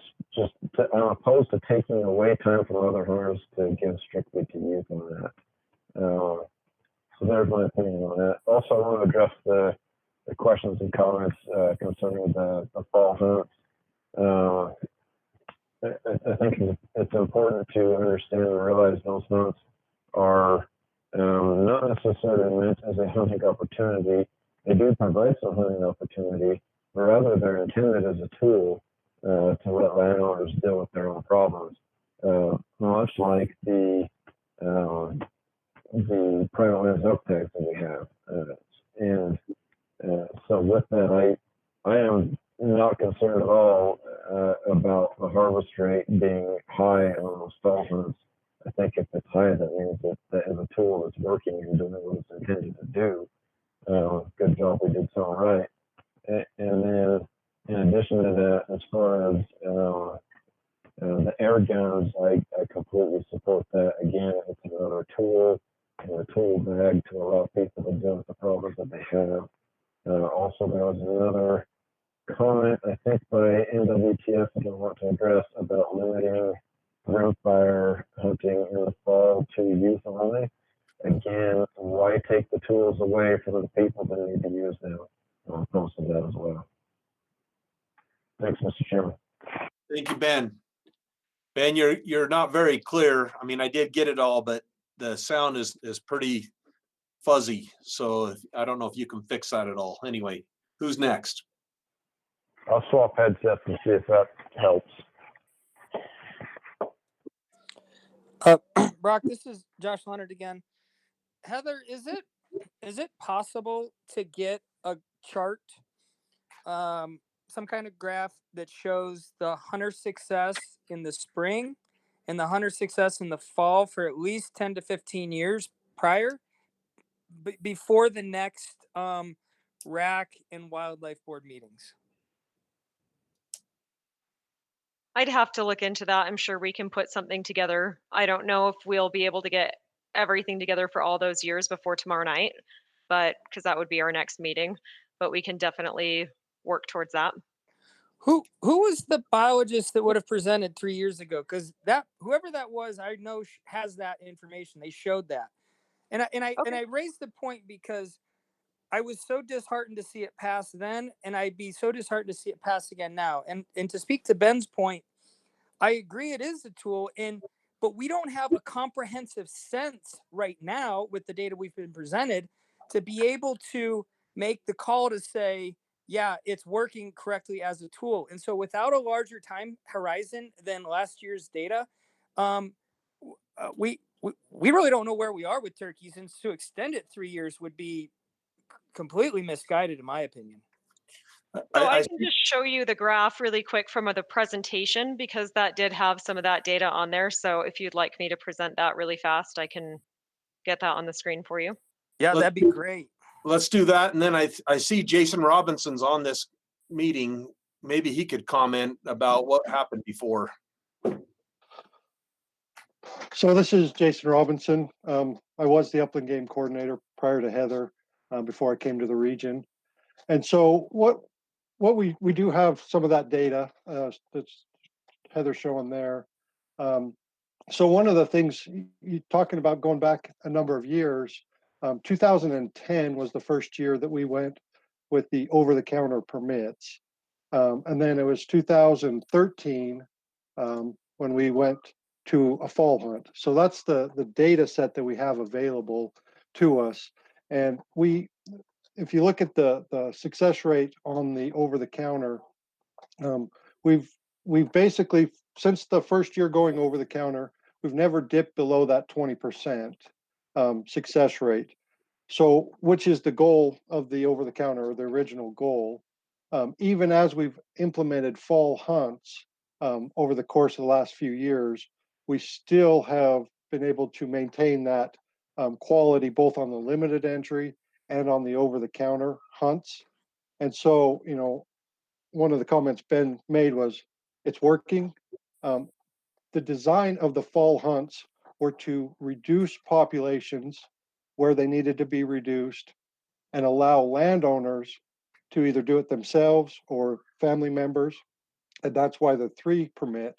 I'm opposed to taking away time from other hunters to give strictly to youth on that. So there's my opinion on that. Also, I want to address the questions and comments concerning the fall hunts. I think it's important to understand and realize those hunts are not necessarily meant as a hunting opportunity. They do provide some hunting opportunity, but rather they're intended as a tool to let landowners deal with their own problems, much like the private lands elk tags that we have. So with that, I am not concerned at all about the harvest rate being high on those fall hunts. I think if it's high, that means that as a tool, it's working and doing what it's intended to do. Good job, we did so right. And then, in addition to that, as far as the air guns, I completely support that. Again, it's another tool in a tool bag to allow people to deal with the problems that they have. Also, there was another comment, I think, by NWTF that I want to address about limiting rimfire hunting in the fall to youth only. Again, why take the tools away from the people that need to use them? I'll post that as well. Thanks, Mr. Chairman. Thank you, Ben. Ben, you're not very clear. I mean, I did get it all, but the sound is pretty fuzzy. So I don't know if you can fix that at all. Anyway, who's next? I'll swap headsets and see if that helps. Brock, this is Josh Leonard again. Heather, is it possible to get a chart, some kind of graph that shows the hunter success in the spring and the hunter success in the fall for at least 10 to 15 years prior, before the next RAC and Wildlife Board meetings? I'd have to look into that. I'm sure we can put something together. I don't know if we'll be able to get everything together for all those years before tomorrow night, but because that would be our next meeting, but we can definitely work towards that. Who was the biologist that would have presented 3 years ago? Because that whoever that was, I know has that information. They showed that, and I raised the point because I was so disheartened to see it pass then, and I'd be so disheartened to see it pass again now. And to speak to Ben's point, I agree it is a tool, but we don't have a comprehensive sense right now with the data we've been presented to be able to make the call to say, yeah, it's working correctly as a tool. And so without a larger time horizon than last year's data, we really don't know where we are with turkeys, and to extend it 3 years would be completely misguided in my opinion. So I can just show you the graph really quick from the presentation, because that did have some of that data on there. So if you'd like me to present that really fast, I can get that on the screen for you. Yeah, that'd be great. Let's do that. And then I see Jason Robinson's on this meeting. Maybe he could comment about what happened before. So this is Jason Robinson. I was the Upland Game Coordinator prior to Heather, before I came to the region. And so what we do have some of that data that's Heather showing there. So one of the things you're talking about going back a number of years, 2010 was the first year that we went with the over-the-counter permits. And then it was 2013 when we went to a fall hunt. So that's the data set that we have available to us. And if you look at the success rate on the over-the-counter, we've basically, since the first year going over the counter, we've never dipped below that 20% success rate. So, which is the goal of the over the counter, or the original goal. Even as we've implemented fall hunts over the course of the last few years, we still have been able to maintain that quality both on the limited entry and on the over the counter hunts. And so, you know, one of the comments Ben made was, it's working. The design of the fall hunts were to reduce populations where they needed to be reduced and allow landowners to either do it themselves or family members. And that's why the 3 permit.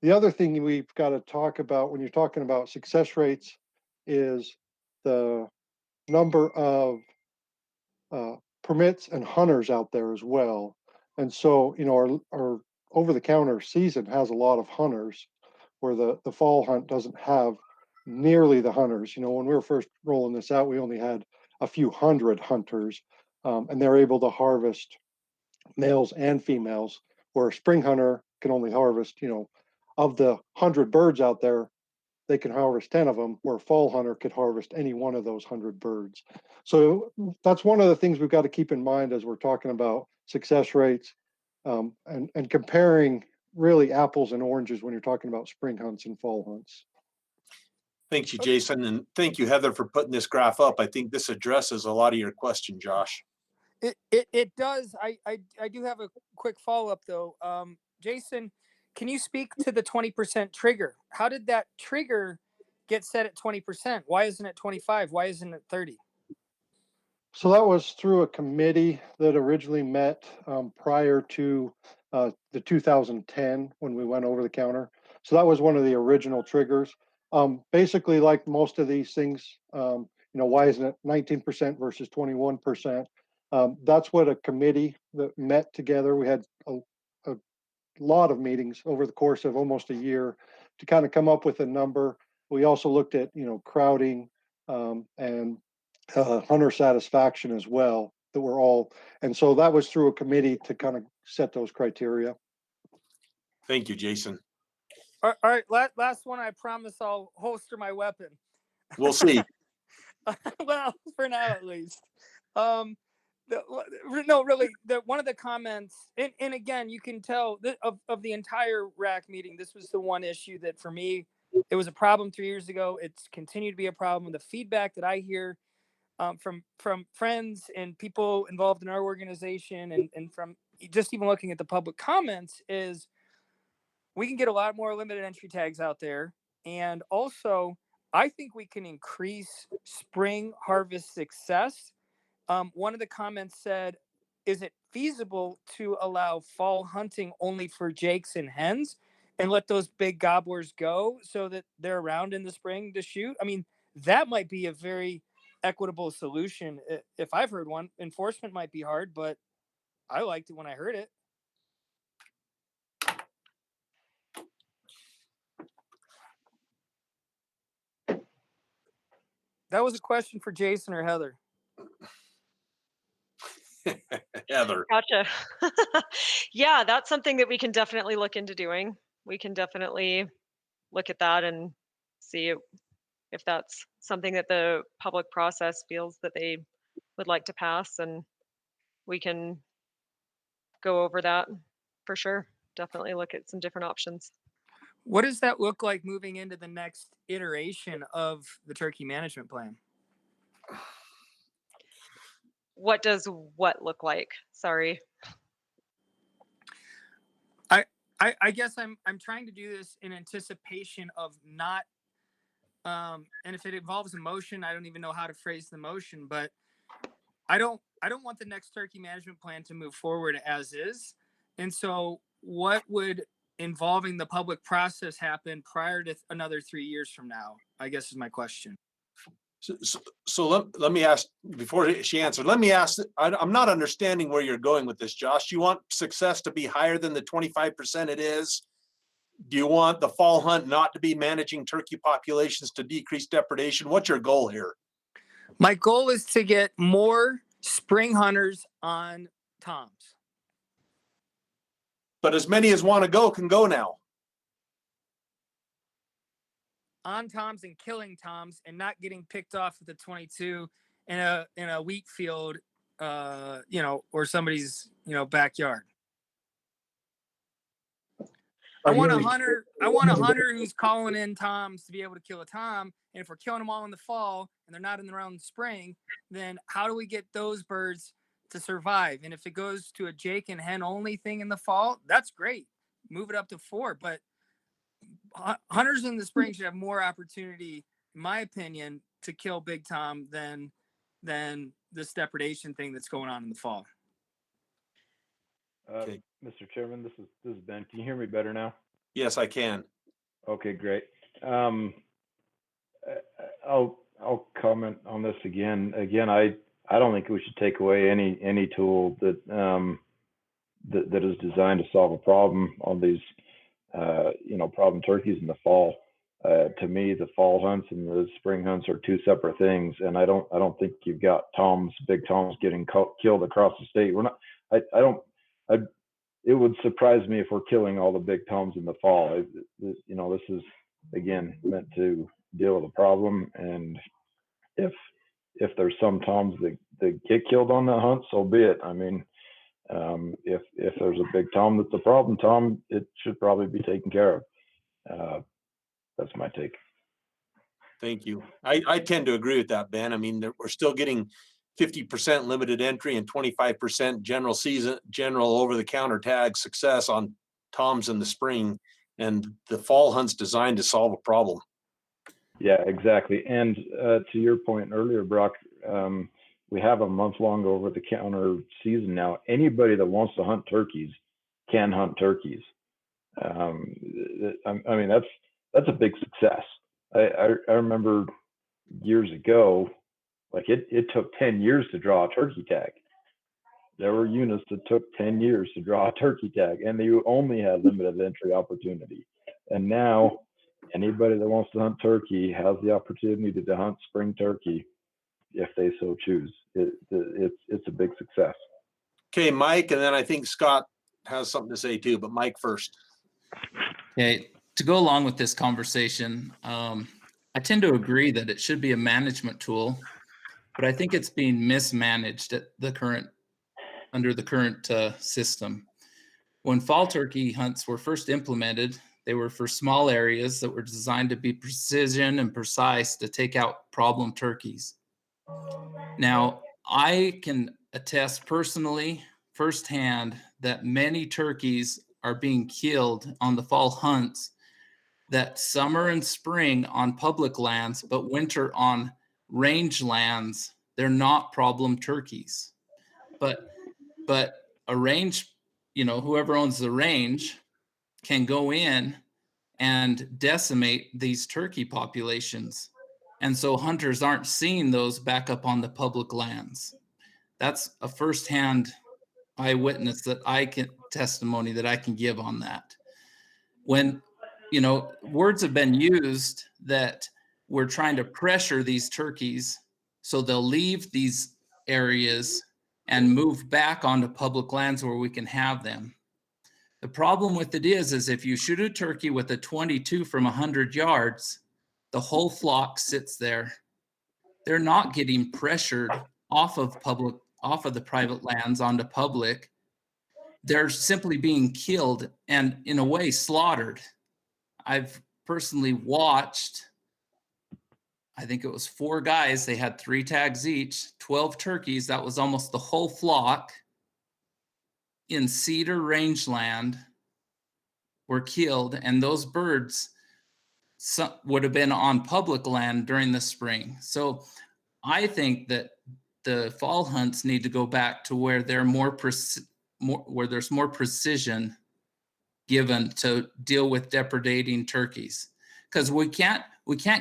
The other thing we've got to talk about when you're talking about success rates is the number of permits and hunters out there as well. And so, you know, our over-the-counter season has a lot of hunters, where the fall hunt doesn't have nearly the hunters. You know, when we were first rolling this out, we only had a few hundred hunters, and they're able to harvest males and females, where a spring hunter can only harvest, you know, of the 100 birds out there, they can harvest 10 of them, where a fall hunter could harvest any one of those 100 birds. So that's one of the things we've got to keep in mind as we're talking about success rates, and comparing really apples and oranges when you're talking about spring hunts and fall hunts. Thank you, Jason, and thank you, Heather, for putting this graph up. I think this addresses a lot of your question, Josh. It does. I do have a quick follow-up though. Jason, can you speak to the 20% trigger? How did that trigger get set at 20%? Why isn't it 25? Why isn't it 30? So that was through a committee that originally met prior to the 2010 when we went over the counter. So that was one of the original triggers. Basically, like most of these things, you know, why isn't it 19% versus 21%? That's what a committee that met together. We had a lot of meetings over the course of almost a year to kind of come up with a number. We also looked at, you know, crowding and hunter satisfaction as well, that were all, and so that was through a committee to kind of set those criteria. Thank you, Jason. All right, last one. I promise I'll holster my weapon. We'll see. Well, for now at least. No, really, one of the comments, and again, you can tell that of the entire RAC meeting, this was the one issue that for me, it was a problem 3 years ago. It's continued to be a problem. The feedback that I hear from friends and people involved in our organization, and from just even looking at the public comments, is we can get a lot more limited entry tags out there. And also, I think we can increase spring harvest success. One of the comments said, is it feasible to allow fall hunting only for jakes and hens and let those big gobblers go so that they're around in the spring to shoot? I mean, that might be a very equitable solution. If I've heard one. Enforcement might be hard, but I liked it when I heard it. That was a question for Jason or Heather. Heather. Gotcha. Yeah, that's something that we can definitely look into doing. We can definitely look at that and see if that's something that the public process feels that they would like to pass, and we can go over that for sure. Definitely look at some different options. What does that look like moving into the next iteration of the turkey management plan? What does what look like? Sorry. I guess I'm trying to do this in anticipation of not, and if it involves a motion, I don't even know how to phrase the motion, but I don't want the next turkey management plan to move forward as is. And so what would involving the public process happen prior to another 3 years from now, I guess is my question. So let me ask, before she answered, let me ask, I'm not understanding where you're going with this, Josh. You want success to be higher than the 25% it is? Do you want the fall hunt not to be managing turkey populations to decrease depredation? What's your goal here? My goal is to get more spring hunters on toms. But as many as want to go can go now. On toms and killing toms and not getting picked off with the 22 in a wheat field, or somebody's, backyard. I want a hunter who's calling in toms to be able to kill a tom. And if we're killing them all in the fall and they're not in their own spring, then how do we get those birds to survive? And if it goes to a Jake and hen only thing in the fall, that's great. Move it up to 4. But hunters in the spring should have more opportunity, in my opinion, to kill big tom than this depredation thing that's going on in the fall. Okay. Mr. Chairman, this is Ben. Can you hear me better now? Yes, I can. Okay, great. I'll comment on this again. I don't think we should take away any tool that that is designed to solve a problem on these problem turkeys in the fall. To me, the fall hunts and the spring hunts are two separate things, and I don't think you've got big toms getting killed across the state. We're not. It would surprise me if we're killing all the big toms in the fall. This is again meant to deal with a problem, and if there's some toms that get killed on the hunt, so be it. I mean, if there's a big tom that's a problem tom, it should probably be taken care of. That's my take. Thank you. I tend to agree with that, Ben. I mean, we're still getting 50% limited entry and 25% general over-the-counter tag success on toms in the spring, and the fall hunt's designed to solve a problem. Yeah, exactly. And to your point earlier, Brock, we have a month-long over-the-counter season now. Anybody that wants to hunt turkeys can hunt turkeys. I mean, that's a big success. I remember years ago, like it took 10 years to draw a turkey tag. There were units that took 10 years to draw a turkey tag, and you only had limited entry opportunity. And now anybody that wants to hunt turkey has the opportunity to hunt spring turkey if they so choose. It's a big success. Okay, Mike, and then I think Scott has something to say too, but Mike first. Okay, to go along with this conversation, I tend to agree that it should be a management tool, but I think it's being mismanaged under the current system. When fall turkey hunts were first implemented, they were for small areas that were designed to be precision and precise to take out problem turkeys. Now, I can attest personally, firsthand, that many turkeys are being killed on the fall hunts that summer and spring on public lands, but winter on range lands. They're not problem turkeys. But a range, whoever owns the range can go in and decimate these turkey populations. And so hunters aren't seeing those back up on the public lands. That's a firsthand eyewitness testimony that I can give on that. When, words have been used that we're trying to pressure these turkeys so they'll leave these areas and move back onto public lands where we can have them. The problem with it is if you shoot a turkey with a 22 from 100 yards, the whole flock sits there. They're not getting pressured off of the private lands onto public. They're simply being killed and in a way slaughtered. I've personally watched, I think it was 4 guys, they had 3 tags each, 12 turkeys, that was almost the whole flock in cedar rangeland were killed, and those birds would have been on public land during the spring. So I think that the fall hunts need to go back to where they're where there's more precision given to deal with depredating turkeys, because we can't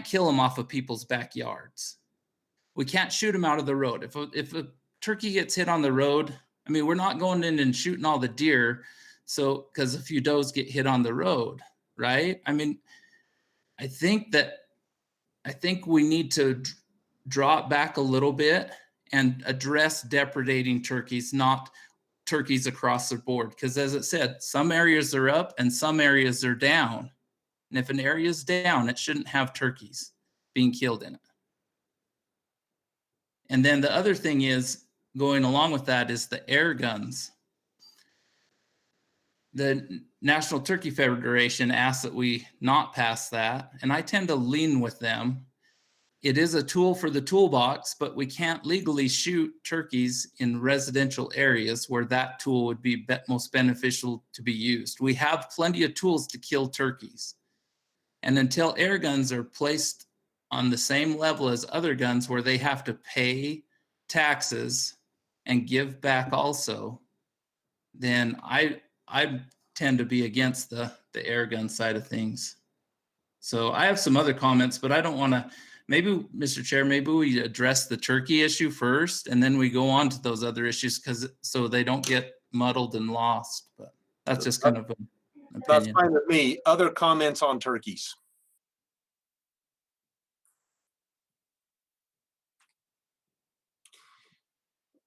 kill them off of people's backyards. we can't shoot them out of the road. If a turkey gets hit on the road, I mean, we're not going in and shooting all the deer. So, because a few does get hit on the road, right? I mean, I think we need to draw it back a little bit and address depredating turkeys, not turkeys across the board. Because as it said, some areas are up and some areas are down. And if an area is down, it shouldn't have turkeys being killed in it. And then the other thing is, going along with that, is the air guns. The National Turkey Federation asked that we not pass that, and I tend to lean with them. It is a tool for the toolbox, but we can't legally shoot turkeys in residential areas where that tool would be most beneficial to be used. We have plenty of tools to kill turkeys. And until air guns are placed on the same level as other guns where they have to pay taxes and give back also, then I tend to be against the air gun side of things. So I have some other comments, but I don't want to, maybe, Mr. Chair, maybe we address the turkey issue first and then we go on to those other issues, because so they don't get muddled and lost. But that's just kind of an opinion. That's fine with me. Other comments on turkeys?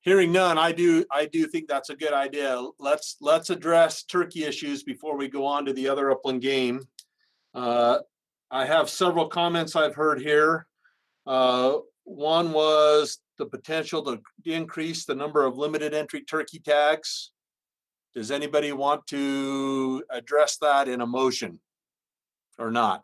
Hearing none, I do think that's a good idea. Let's address turkey issues before we go on to the other upland game. I have several comments I've heard here. One was the potential to increase the number of limited entry turkey tags. Does anybody want to address that in a motion or not?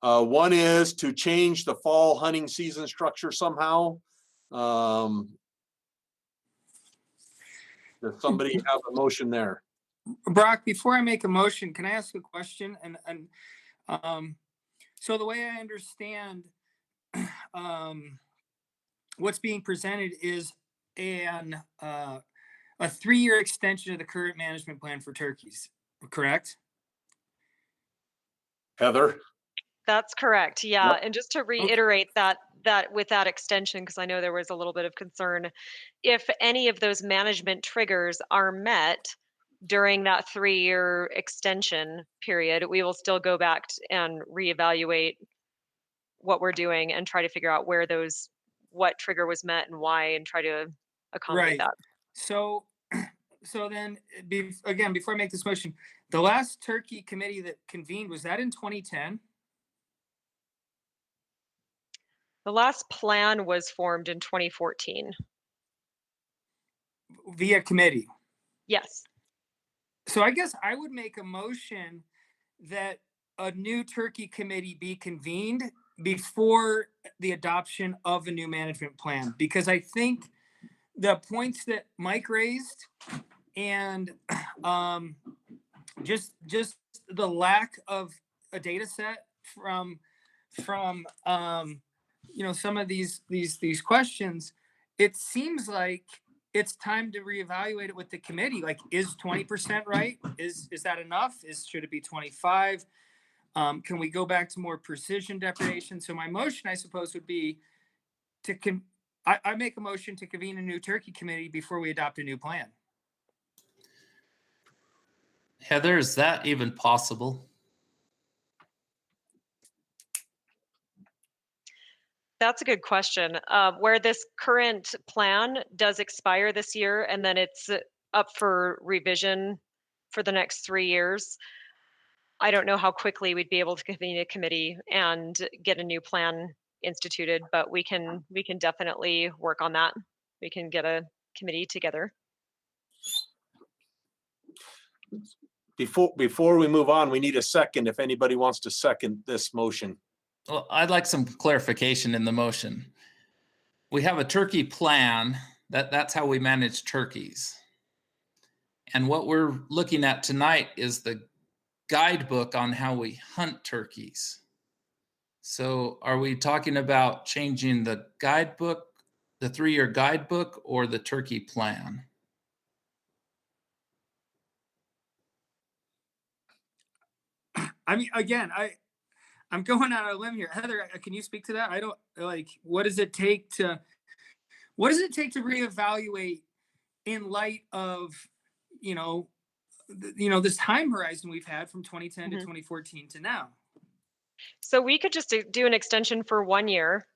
One is to change the fall hunting season structure somehow. Does somebody have a motion there? Brock, before I make a motion, can I ask a question? So the way I understand what's being presented is a 3-year extension of the current management plan for turkeys, correct? Heather? That's correct. Yeah. Yep. And just to reiterate that with that extension, because I know there was a little bit of concern, if any of those management triggers are met during that 3-year extension period, we will still go back and reevaluate what we're doing and try to figure out what trigger was met and why, and try to accommodate that. So then, again, before I make this motion, the last turkey committee that convened, was that in 2010? The last plan was formed in 2014. Via committee? Yes. So I guess I would make a motion that a new turkey committee be convened before the adoption of a new management plan, because I think the points that Mike raised and just the lack of a data set from some of these questions, it seems like it's time to reevaluate it with the committee. Like, is 20% right? Is that enough? Should it be 25? Can we go back to more precision depredation? So my motion, I suppose, would be I make a motion to convene a new turkey committee before we adopt a new plan. Heather, is that even possible? That's a good question. Where this current plan does expire this year, and then it's up for revision for the next 3 years, I don't know how quickly we'd be able to convene a committee and get a new plan instituted, but we can definitely work on that. We can get a committee together. Before we move on, we need a second if anybody wants to second this motion. Well, I'd like some clarification in the motion. We have a turkey plan, that's how we manage turkeys. And what we're looking at tonight is the guidebook on how we hunt turkeys. So are we talking about changing the guidebook, the 3-year guidebook, or the turkey plan? I mean, again, I'm going out on a limb here. Heather, can you speak to that? I don't like, what does it take to reevaluate in light of, this time horizon we've had from 2010 to 2014 to now? So we could just do an extension for 1 year,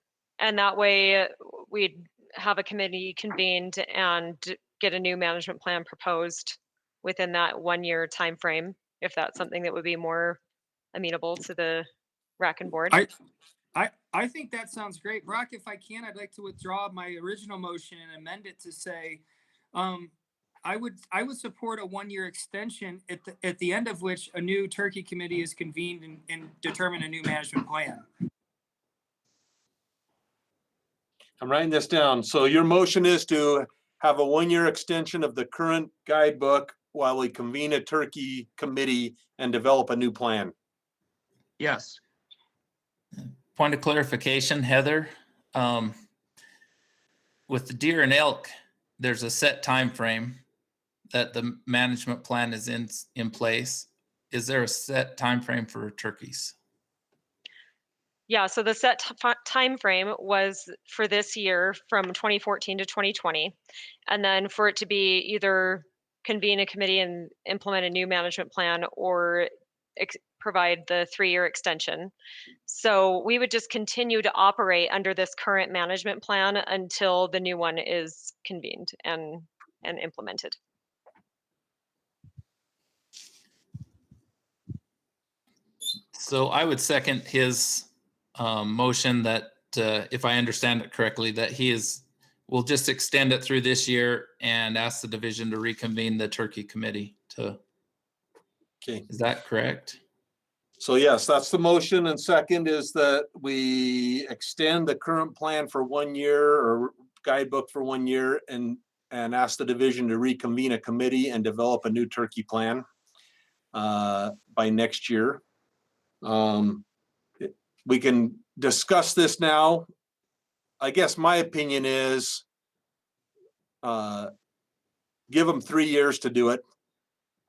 and that way we'd have a committee convened and get a new management plan proposed within that 1 year time frame, if that's something that would be more amenable to the RAC and board. I think that sounds great. Brock, if I can, I'd like to withdraw my original motion and amend it to say, I would support a 1 year extension at the end of which a new turkey committee is convened and determine a new management plan. I'm writing this down. So your motion is to have a 1 year extension of the current guidebook while we convene a turkey committee and develop a new plan. Yes. Point of clarification, Heather. With the deer and elk, there's a set time frame that the management plan is in place. Is there a set time frame for turkeys? Yeah, so the set time frame was for this year from 2014 to 2020, and then for it to be either convene a committee and implement a new management plan or provide the 3 year extension. So we would just continue to operate under this current management plan until the new one is convened and implemented. So I would second his motion that, if I understand it correctly, that we'll just extend it through this year and ask the division to reconvene the turkey committee to. Okay. Is that correct? So yes, that's the motion. And second is that we extend the current plan for 1 year or guidebook for 1 year and ask the division to reconvene a committee and develop a new turkey plan by next year. We can discuss this now. I guess my opinion is give them 3 years to do it.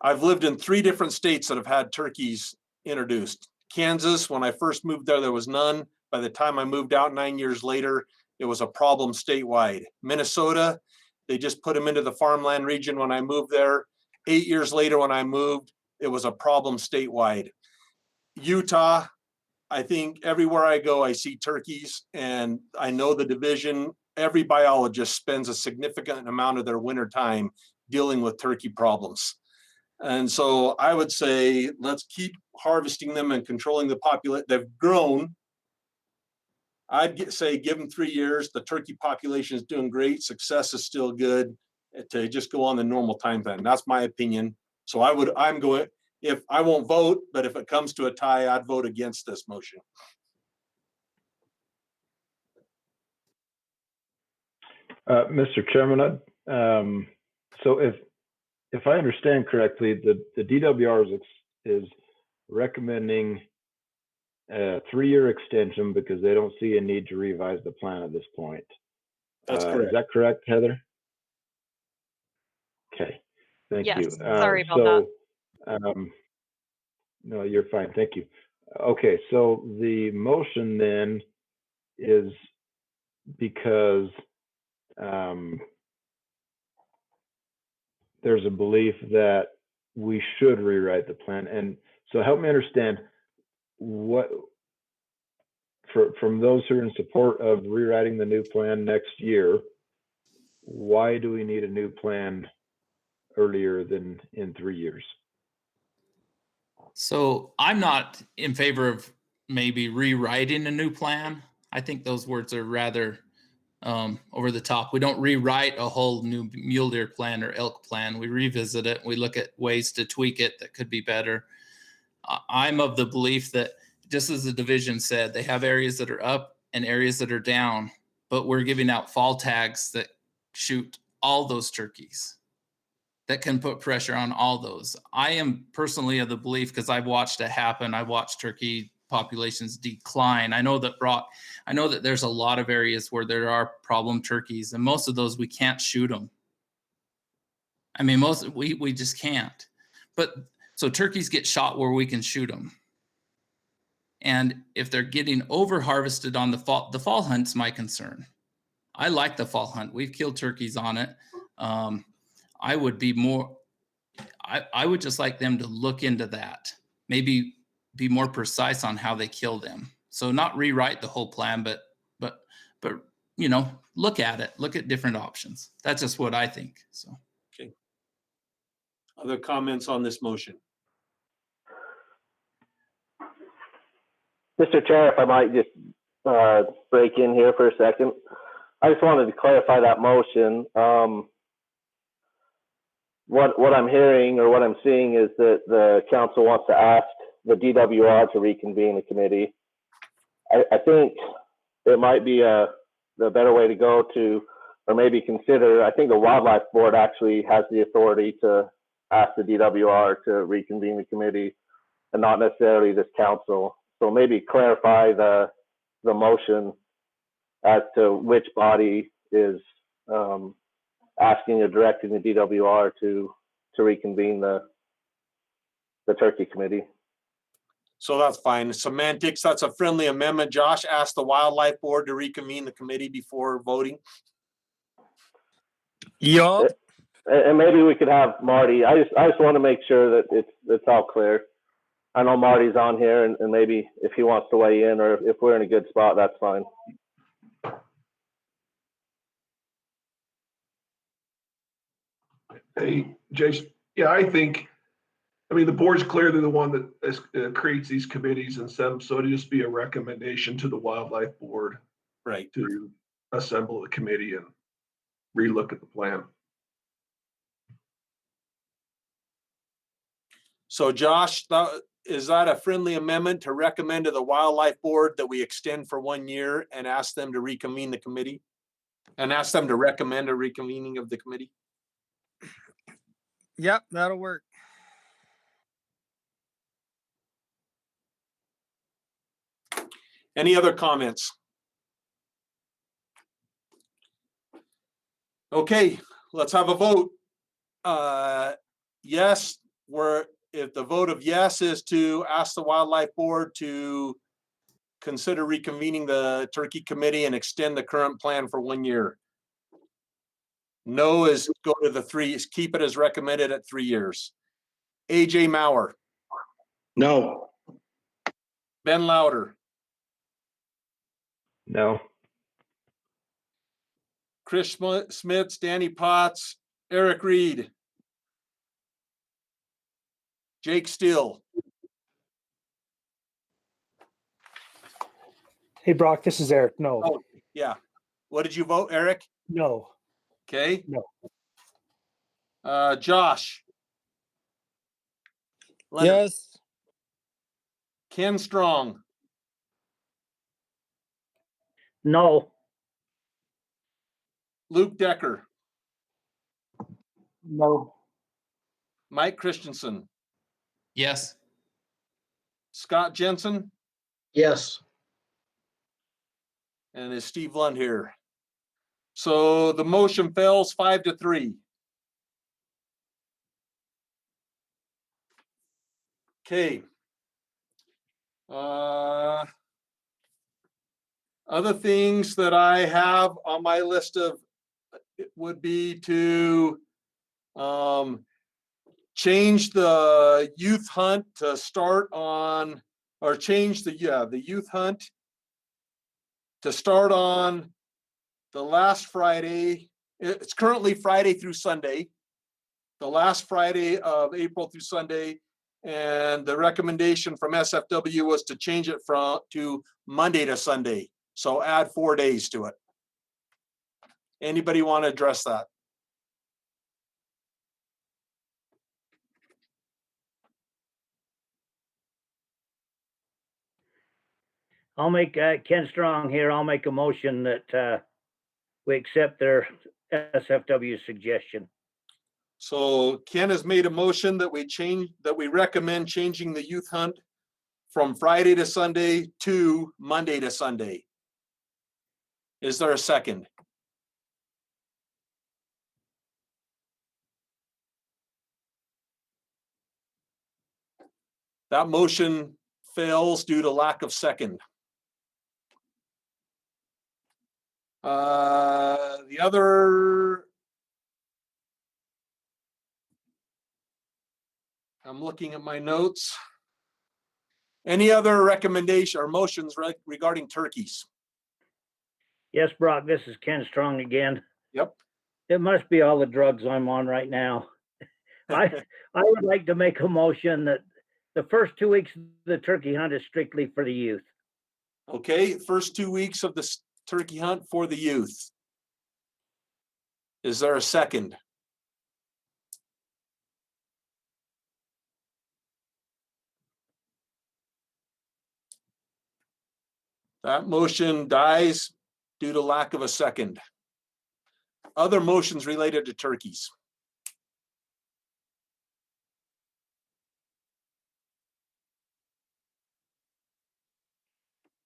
I've lived in 3 different states that have had turkeys introduced. Kansas, when I first moved there was none. By the time I moved out 9 years later, it was a problem statewide. Minnesota, they just put them into the farmland region when I moved there. 8 years later when I moved, it was a problem statewide. Utah, I think everywhere I go, I see turkeys, and I know the division, every biologist spends a significant amount of their winter time dealing with turkey problems. And so I would say, let's keep harvesting them and controlling the population. They've grown. I'd say give them 3 years. The turkey population is doing great. Success is still good. To just go on the normal time plan. That's my opinion. So I'm going, if I won't vote, but if it comes to a tie, I'd vote against this motion. Mr. Chairman, so if I understand correctly, the DWR is recommending a 3 year extension because they don't see a need to revise the plan at this point. That's correct. Is that correct, Heather? Okay, thank you. Yes, sorry about that. No, you're fine. Thank you. Okay, so the motion then is because there's a belief that we should rewrite the plan. And so help me understand what, from those who are in support of rewriting the new plan next year, why do we need a new plan earlier than in 3 years? So I'm not in favor of maybe rewriting a new plan. I think those words are rather over the top. We don't rewrite a whole new mule deer plan or elk plan. We revisit it. We look at ways to tweak it that could be better. I'm of the belief that, just as the division said, they have areas that are up and areas that are down, but we're giving out fall tags that shoot all those turkeys, that can put pressure on all those. I am personally of the belief, because I've watched it happen. I watched turkey populations decline. I know that there's a lot of areas where there are problem turkeys, and most of those we can't shoot them. I mean, we just can't. But so turkeys get shot where we can shoot them. And if they're getting over harvested on the fall hunt's my concern. I like the fall hunt. We've killed turkeys on it. I would be more, I would just like them to look into that. Maybe be more precise on how they kill them. So not rewrite the whole plan, but you know, look at it, look at different options. That's just what I think. So. Okay. Other comments on this motion? Mr. Chair, if I might just break in here for a second. I just wanted to clarify that motion. What I'm hearing or what I'm seeing is that the council wants to ask the DWR to reconvene the committee. I think it might be the better way to go to, or maybe consider, I think the Wildlife Board actually has the authority to ask the DWR to reconvene the committee and not necessarily this council. So maybe clarify the motion as to which body is asking or directing the DWR to reconvene the turkey committee. So that's fine. Semantics, that's a friendly amendment. Josh asked the Wildlife Board to reconvene the committee before voting. Yup. And maybe we could have Marty. I just want to make sure that it's all clear. I know Marty's on here, and maybe if he wants to weigh in, or if we're in a good spot, that's fine. Hey, Jason. Yeah, I mean, the board's clearly the one that creates these committees and set them, so it'd just be a recommendation to the Wildlife Board, right, to assemble the committee and relook at the plan. So Josh, is that a friendly amendment to recommend to the Wildlife Board that we extend for 1 year and ask them to reconvene the committee? And ask them to recommend a reconvening of the committee? Yep, that'll work. Any other comments? Okay, let's have a vote. Yes, if the vote of yes is to ask the Wildlife Board to consider reconvening the turkey committee and extend the current plan for 1 year. No is go to the 3, keep it as recommended at 3 years. AJ Maurer. No. Ben Louder. No. Chris Smits, Danny Potts, Eric Reed. Jake Steele. Hey, Brock, this is Eric. No. Oh, yeah. What did you vote, Eric? No. Okay. No. Josh. Leonard. Yes. Ken Strong. No. Luke Decker. No. Mike Christensen. Yes. Scott Jensen. Yes. And is Steve Lund here? So the motion fails 5-3. Okay. Other things that I have on my list of it would be to change the youth hunt to start on, or change the youth hunt to start on the last Friday. It's currently Friday through Sunday, the last Friday of April through Sunday. And the recommendation from SFW was to change it to Monday to Sunday. So add 4 days to it. Anybody want to address that? I'll make, Ken Strong here, I'll make a motion that we accept their SFW suggestion. So Ken has made a motion that we recommend changing the youth hunt from Friday to Sunday to Monday to Sunday. Is there a second? That motion fails due to lack of second. The other, I'm looking at my notes. Any other recommendation or motions regarding turkeys? Yes, Brock, this is Ken Strong again. Yep. It must be all the drugs I'm on right now. I would like to make a motion that the first 2 weeks of the turkey hunt is strictly for the youth. Okay, first 2 weeks of the turkey hunt for the youth. Is there a second? That motion dies due to lack of a second. Other motions related to turkeys.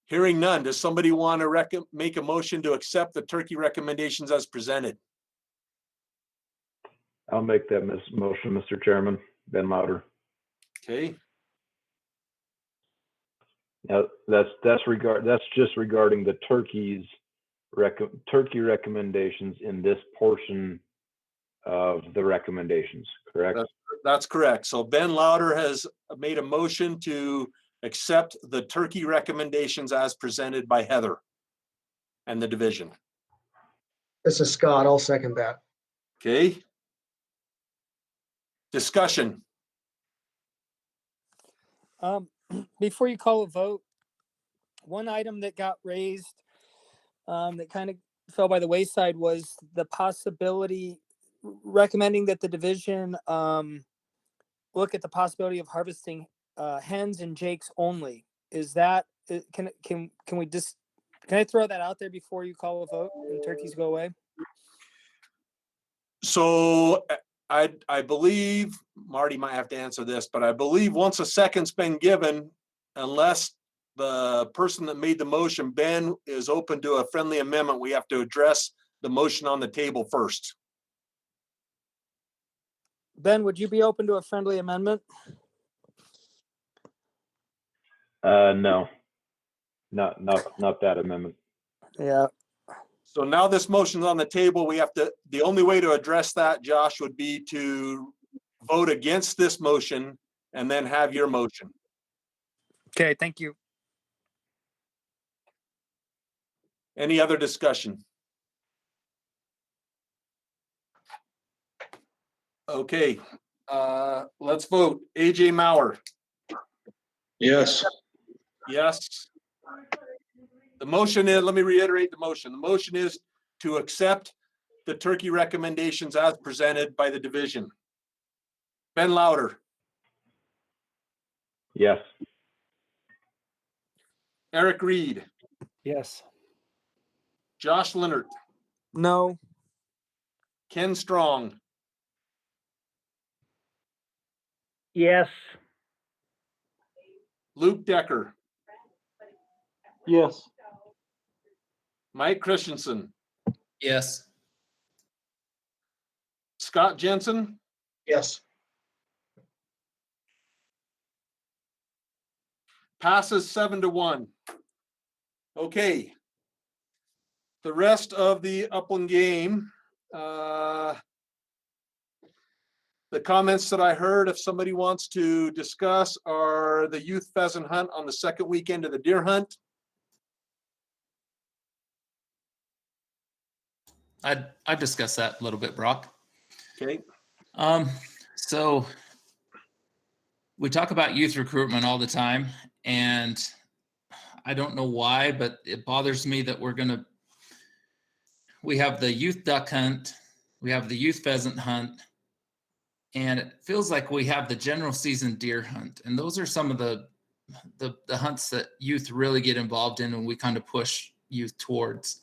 Hearing none, does somebody want to make a motion to accept the turkey recommendations as presented? I'll make that motion, Mr. Chairman. Ben Louder. Okay, Now, that's just regarding the turkey recommendations in this portion of the recommendations, correct? that's correct. So Ben Louder has made a motion to accept the turkey recommendations as presented by Heather and the division. This is Scott. I'll second that. Okay. Discussion. Before you call a vote, one item that got raised that kind of fell by the wayside was the possibility, recommending that the division look at the possibility of harvesting hens and jakes only. Is that, can I throw that out there before you call a vote and turkeys go away? So I believe, Marty might have to answer this, but I believe once a second's been given, unless the person that made the motion, Ben, is open to a friendly amendment, we have to address the motion on the table first. Ben, would you be open to a friendly amendment? No, not that amendment. Yeah. So now this motion's on the table. We have to, the only way to address that, Josh, would be to vote against this motion and then have your motion. Okay, thank you. Any other discussion? Okay, let's vote. AJ Mauer. Yes. Yes. The motion is, let me reiterate the motion. The motion is to accept the turkey recommendations as presented by the division. Ben Louder. Yes. Eric Reed. Yes. Josh Leonard. No. Ken Strong. Yes. Luke Decker. Yes. Mike Christensen. Yes. Scott Jensen. Yes. Passes 7-1. Okay. The rest of the Upland game, the comments that I heard, if somebody wants to discuss, are the youth pheasant hunt on the second weekend of the deer hunt. I'd discuss that a little bit, Brock. Okay. So we talk about youth recruitment all the time, and I don't know why, but it bothers me that we have the youth duck hunt, we have the youth pheasant hunt, and it feels like we have the general season deer hunt. And those are some of the hunts that youth really get involved in and we kind of push youth towards.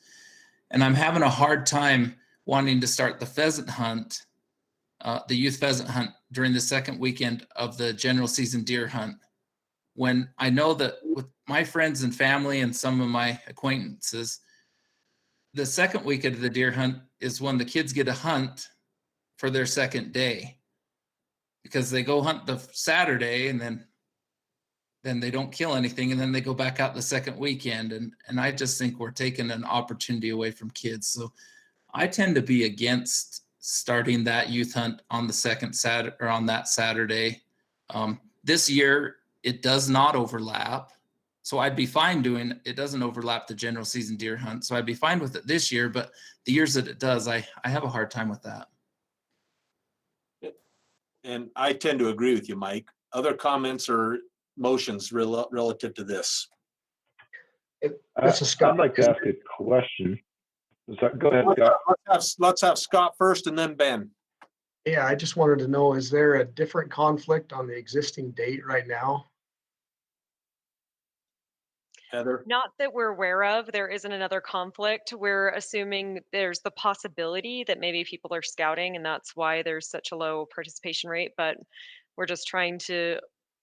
And I'm having a hard time wanting to start the pheasant hunt, the youth pheasant hunt during the second weekend of the general season deer hunt, when I know that with my friends and family and some of my acquaintances, the second weekend of the deer hunt is when the kids get a hunt for their second day, because they go hunt the Saturday and then then they don't kill anything, and then they go back out the second weekend. And I just think we're taking an opportunity away from kids. So I tend to be against starting that youth hunt on the second Saturday or on that Saturday. This year it does not overlap. So I'd be fine doing, it doesn't overlap the general season deer hunt. So I'd be fine with it this year, but the years that it does, I have a hard time with that. And I tend to agree with you, Mike. Other comments or motions relative to this? This is Scott. I'd like to ask a question. Go ahead, Scott. Let's have Scott first and then Ben. Yeah, I just wanted to know, is there a different conflict on the existing date right now? Heather? Not that we're aware of. There isn't another conflict. We're assuming there's the possibility that maybe people are scouting, and that's why there's such a low participation rate. But we're just trying to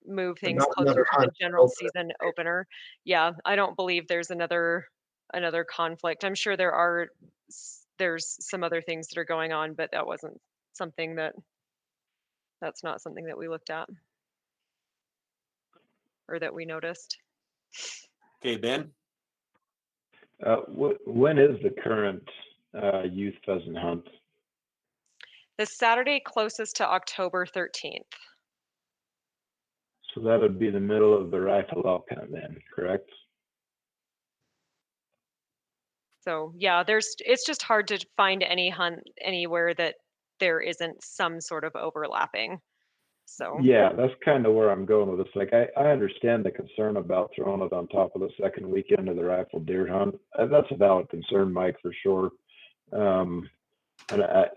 move things not closer another to the hunt general opener. season opener. Yeah, I don't believe there's another conflict. I'm sure there's some other things that are going on, but that wasn't something that's not something that we looked at or that we noticed. Okay, Ben? When is the current youth pheasant hunt? The Saturday closest to October 13th. So that would be the middle of the rifle elk hunt then, correct? So yeah, it's just hard to find any hunt anywhere that there isn't some sort of overlapping. So Yeah, that's kind of where I'm going with this. Like, I understand the concern about throwing it on top of the second weekend of the rifle deer hunt. That's a valid concern, Mike, for sure. And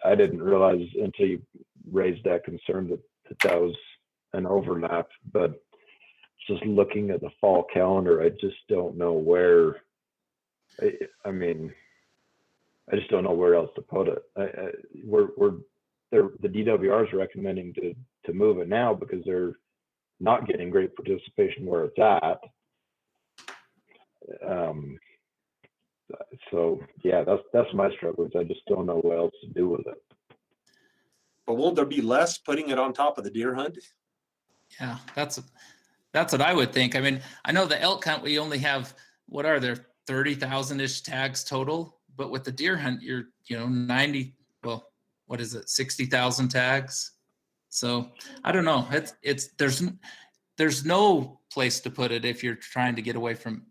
I didn't realize until you raised that concern that was an overlap. But just looking at the fall calendar, I just don't know where. I mean, I just don't know where else to put it. The DWR is recommending to move it now because they're not getting great participation where it's at. So yeah, that's my struggle. I just don't know what else to do with it. But won't there be less putting it on top of the deer hunt? Yeah, that's what I would think. I mean, I know the elk hunt, we only have, what are there, 30,000-ish tags total, but with the deer hunt, you're 90, well, what is it, 60,000 tags? So I don't know. It's there's no place to put it if you're trying to get away from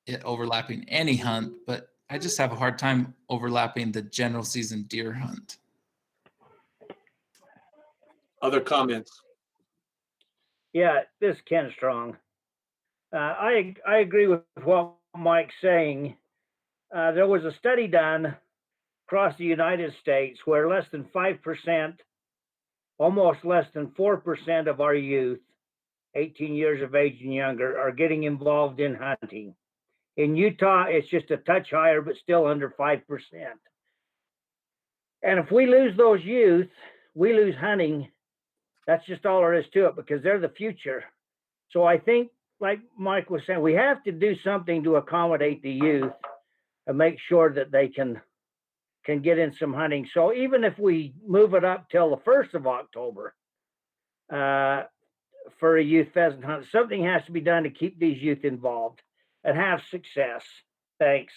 it overlapping any hunt, but I just have a hard time overlapping the general season deer hunt. Other comments? Yeah, this is Ken Strong. I agree with what Mike's saying. There was a study done across the United States where less than 5%, almost less than 4% of our youth, 18 years of age and younger, are getting involved in hunting. In Utah, it's just a touch higher, but still under 5%. And if we lose those youth, we lose hunting. That's just all there is to it, because they're the future. So I think, like Mike was saying, we have to do something to accommodate the youth and make sure that they can get in some hunting. So even if we move it up till the 1st of October for a youth pheasant hunt, something has to be done to keep these youth involved and have success. Thanks.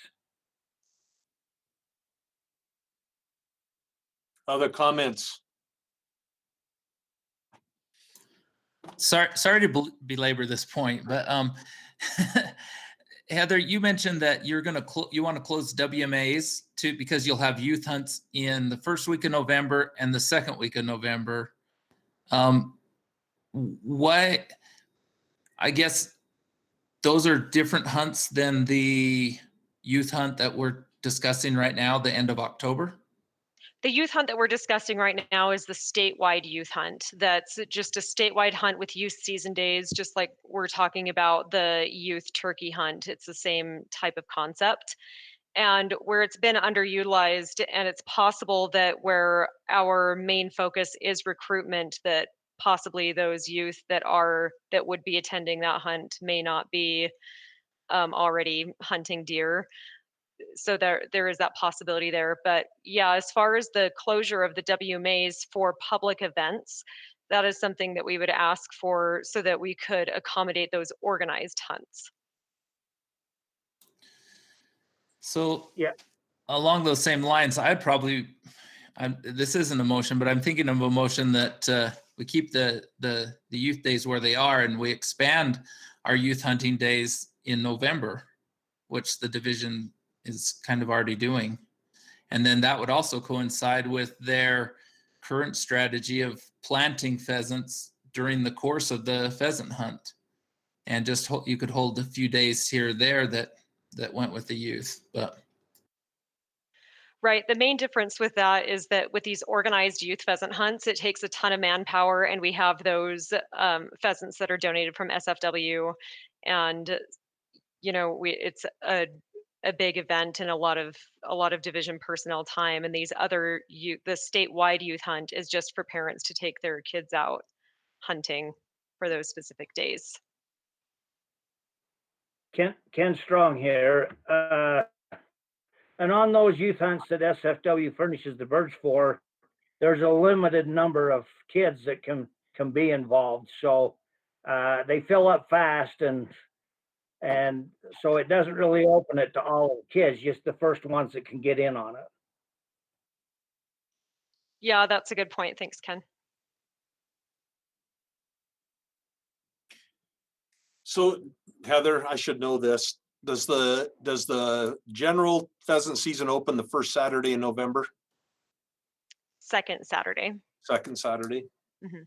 Other comments? Sorry to belabor this point, but Heather, you mentioned that you want to close WMAs too, because you'll have youth hunts in the first week of November and the second week of November. What, I guess those are different hunts than the youth hunt that we're discussing right now, the end of October? The youth hunt that we're discussing right now is the statewide youth hunt. That's just a statewide hunt with youth season days, just like we're talking about the youth turkey hunt. It's the same type of concept. And where it's been underutilized, and it's possible that where our main focus is recruitment, that possibly those youth that would be attending that hunt may not be already hunting deer. So there is that possibility there. But yeah, as far as the closure of the WMAs for public events, that is something that we would ask for so that we could accommodate those organized hunts. So Yeah. along those same lines, this isn't a motion, but I'm thinking of a motion that we keep the youth days where they are, and we expand our youth hunting days in November, which the division is kind of already doing. And then that would also coincide with their current strategy of planting pheasants during the course of the pheasant hunt. And just you could hold a few days here or there that went with the youth. But right, the main difference with that is that with these organized youth pheasant hunts, it takes a ton of manpower, and we have those pheasants that are donated from SFW, and it's a big event and a lot of division personnel time. And these other the statewide youth hunt is just for parents to take their kids out hunting for those specific days. Ken Strong here. And on those youth hunts that SFW furnishes the birds for, there's a limited number of kids that can be involved. So they fill up fast, and so it doesn't really open it to all of the kids, just the first ones that can get in on it. Yeah, that's a good point. Thanks, Ken. So Heather, I should know this. Does the general pheasant season open the first Saturday in November? Second Saturday. Second Saturday. Mm-hmm.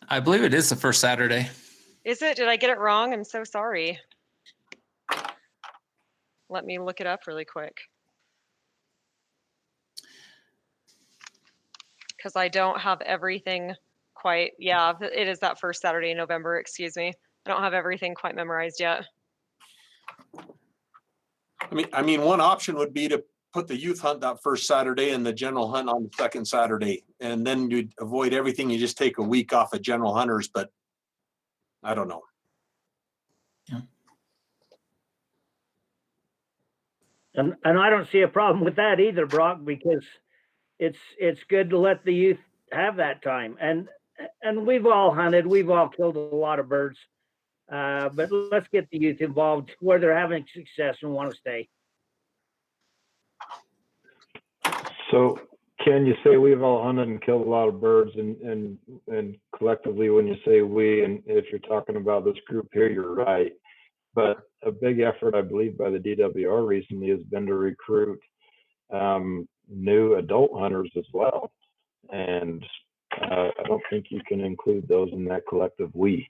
I believe it is the first Saturday. Is it? Did I get it wrong? I'm so sorry. Let me look it up really quick. Because I don't have everything quite. Yeah, it is that first Saturday in November, excuse me. I don't have everything quite memorized yet. I mean, one option would be to put the youth hunt that first Saturday and the general hunt on the second Saturday, and then you'd avoid everything. You just take a week off of general hunters, but I don't know. Yeah. And I don't see a problem with that either, Brock, because it's good to let the youth have that time. And we've all hunted, we've all killed a lot of birds. But let's get the youth involved where they're having success and want to stay. So, Ken, you say we've all hunted and killed a lot of birds, and collectively, when you say we, and if you're talking about this group here, you're right. But a big effort, I believe, by the DWR recently has been to recruit new adult hunters as well. And I don't think you can include those in that collective we.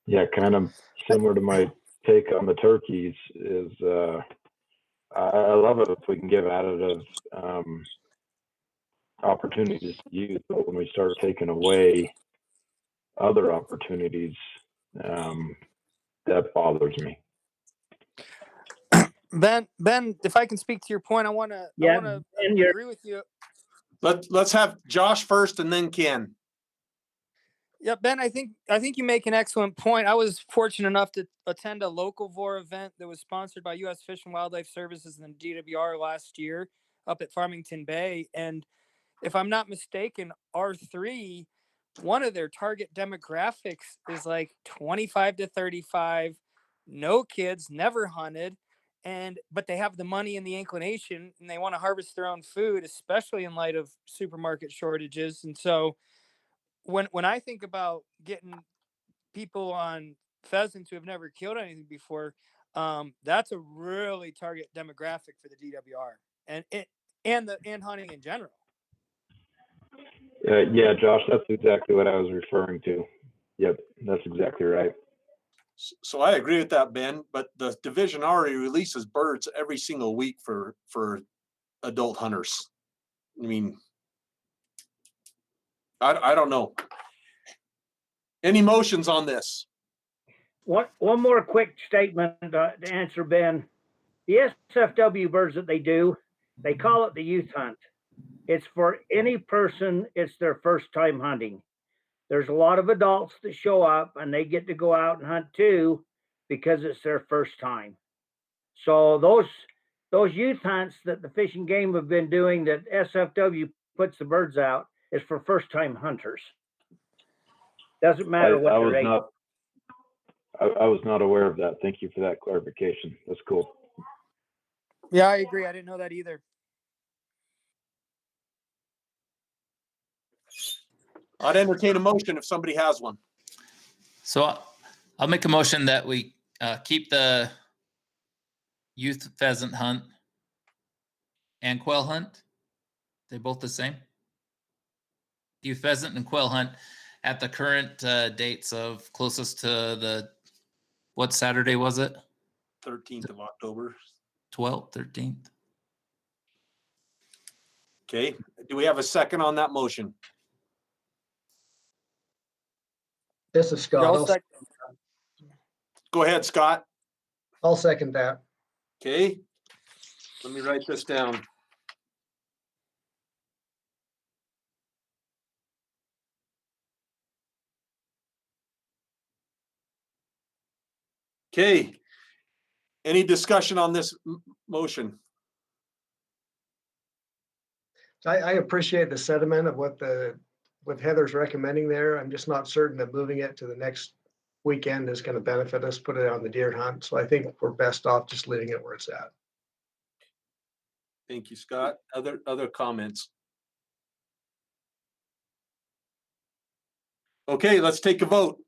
Yeah, kind of similar to my take on the turkeys is I love it if we can give additive opportunities to youth, but when we start taking away other opportunities, that bothers me. Ben, if I can speak to your point, I want to agree with you. Let's have Josh first and then Ken. Yeah, Ben, I think you make an excellent point. I was fortunate enough to attend a local VOR event that was sponsored by U.S. Fish and Wildlife Services and DWR last year up at Farmington Bay. And if I'm not mistaken, R3, one of their target demographics is like 25 to 35, no kids, never hunted, but they have the money and the inclination, and they want to harvest their own food, especially in light of supermarket shortages. And so when I think about getting people on pheasants who have never killed anything before, that's a really target demographic for the DWR and hunting in general. Yeah, Josh, that's exactly what I was referring to. Yep, that's exactly right. So I agree with that, Ben, but the division already releases birds every single week for adult hunters. I mean, I don't know. Any motions on this? One more quick statement to answer Ben. The SFW birds that they do, they call it the youth hunt. It's for any person, it's their first time hunting. There's a lot of adults that show up and they get to go out and hunt too because it's their first time. So those youth hunts that the Fish and Game have been doing, that SFW puts the birds out, is for first-time hunters. Doesn't matter what I their was age. not. I was not aware of that. Thank you for that clarification. That's cool. Yeah, I agree. I didn't know that either. I'd entertain a motion if somebody has one. So I'll make a motion that we keep the youth pheasant hunt and quail hunt. They both the same? Youth pheasant and quail hunt at the current dates of closest to the, what Saturday was it? 13th of October. 12th, 13th. Okay, do we have a second on that motion? This is Scott. Go ahead, Scott. I'll second that. Okay, let me write this down. Okay, any discussion on this motion? I appreciate the sentiment of what Heather's recommending there. I'm just not certain that moving it to the next weekend is going to benefit us, put it on the deer hunt. So I think we're best off just leaving it where it's at. Thank you, Scott. Other comments? Okay, let's take a vote.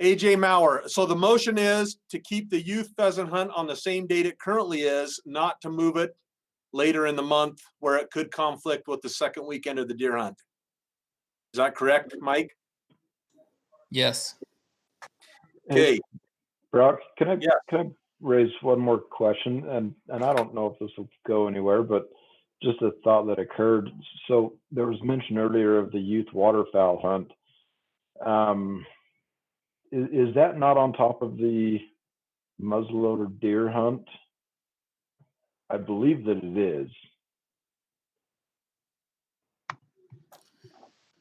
AJ Maurer. So the motion is to keep the youth pheasant hunt on the same date it currently is, not to move it later in the month where it could conflict with the second weekend of the deer hunt. Is that correct, Mike? Yes. Okay. Brock, can I raise one more question? And I don't know if this will go anywhere, but just a thought that occurred. So there was mention earlier of the youth waterfowl hunt. Is that not on top of the muzzleloader deer hunt? I believe that it is.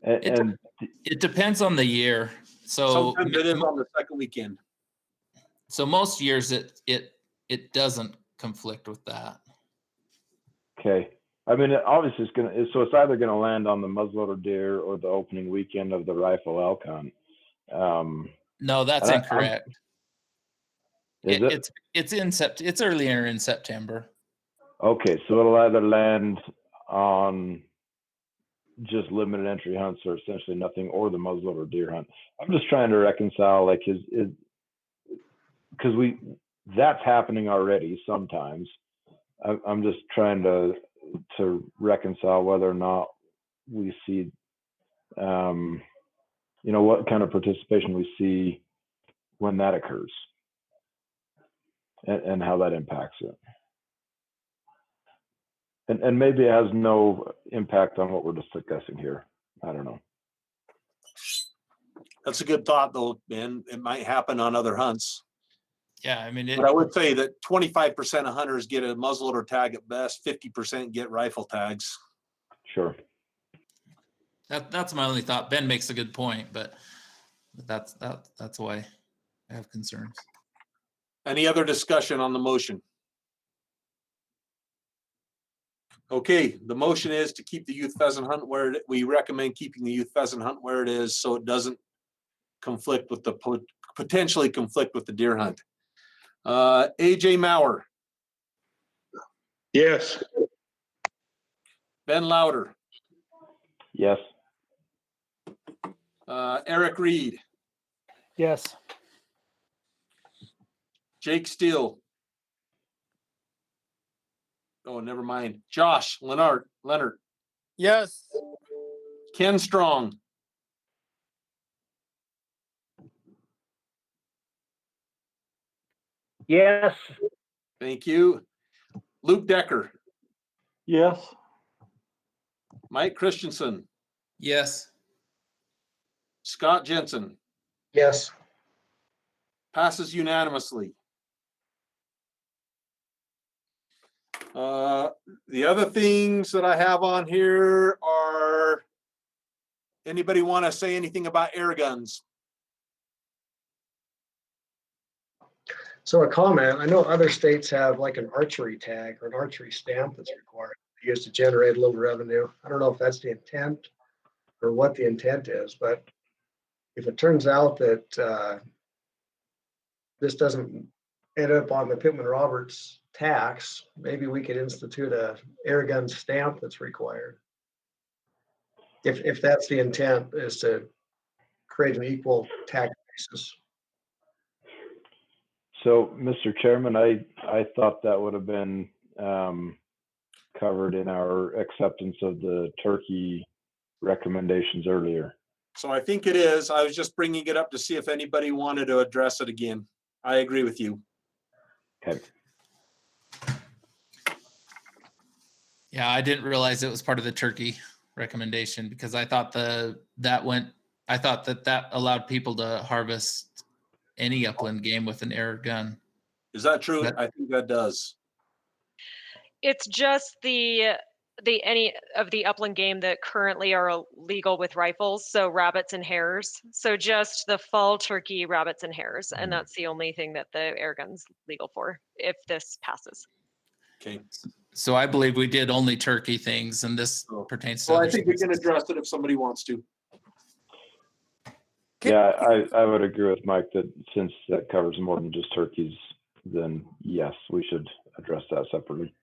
And It depends on the year. So sometimes it is on the second weekend. So most years it doesn't conflict with that. Okay. I mean, obviously it's either gonna land on the muzzleloader deer or the opening weekend of the rifle elk hunt. No, that's incorrect. Is It's earlier in September. Okay, so it'll either land on just limited entry hunts or essentially nothing, or the muzzleloader deer hunt. I'm just trying to reconcile, like, because that's happening already sometimes. I'm just trying to reconcile whether or not we see, what kind of participation we see when that occurs, and how that impacts it. And maybe it has no impact on what we're discussing here. I don't know. That's a good thought, though, Ben. It might happen on other hunts. Yeah, I mean, but I would say that 25% of hunters get a muzzleloader tag at best, 50% get rifle tags. Sure. That's my only thought. Ben makes a good point, but that's why I have concerns. Any other discussion on the motion? Okay, the motion is to keep the youth pheasant hunt where we recommend keeping the youth pheasant hunt where it is, so it doesn't conflict with potentially conflict with the deer hunt. AJ Maurer. Yes. Ben Louder. Yes. Eric Reed. Yes. Jake Steele. Oh, never mind. Josh Leonard. Yes. Ken Strong. Yes. Thank you. Luke Decker. Yes. Mike Christensen. Yes. Scott Jensen. Yes. Passes unanimously. The other things that I have on here are, anybody want to say anything about air guns? So a comment, I know other states have like an archery tag or an archery stamp that's required used to generate a little revenue. I don't know if that's the intent or what the intent is, but if it turns out that this doesn't end up on the Pittman-Roberts tax, maybe we could institute a air gun stamp that's required. If that's the intent, is to create an equal tax basis. So, Mr. Chairman, I thought that would have been covered in our acceptance of the turkey recommendations earlier. So I think it is. I was just bringing it up to see if anybody wanted to address it again. I agree with you. Okay. Yeah, I didn't realize it was part of the turkey recommendation because I thought that allowed people to harvest any upland game with an air gun. Is that true? That- I think that does. It's just the any of the upland game that currently are legal with rifles, so rabbits and hares. So just the fall turkey, rabbits and hares, and that's the only thing that the air gun's legal for if this passes. Okay. So I believe we did only turkey things, and this pertains to. Well, I other think we can species. address it if somebody wants to. Yeah, I would agree with Mike that since that covers more than just turkeys, then yes, we should address that separately.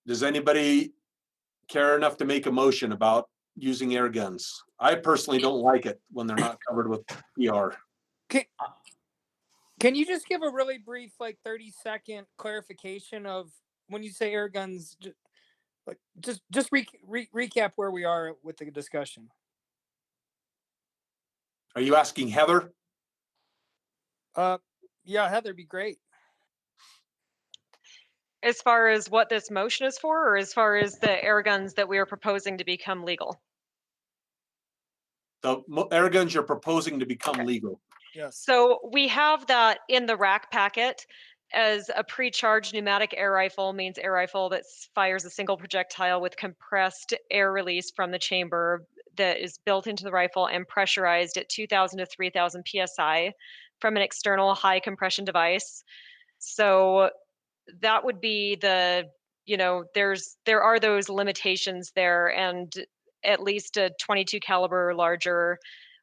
Does anybody care enough to make a motion about using air guns? I personally don't like it when they're not covered with PR. Can you just give a really brief, like 30-second clarification of when you say air guns? Just recap where we are with the discussion. Are you asking Heather? Yeah, Heather, be great. As far as what this motion is for, or as far as the air guns that we are proposing to become legal? The air guns you're proposing to become legal. Yes. So we have that in the RAC packet as a pre-charged pneumatic air rifle, means air rifle that fires a single projectile with compressed air release from the chamber that is built into the rifle and pressurized at 2,000 to 3,000 PSI from an external high compression device. So that would be the, there are those limitations there, and at least a 22 caliber or larger,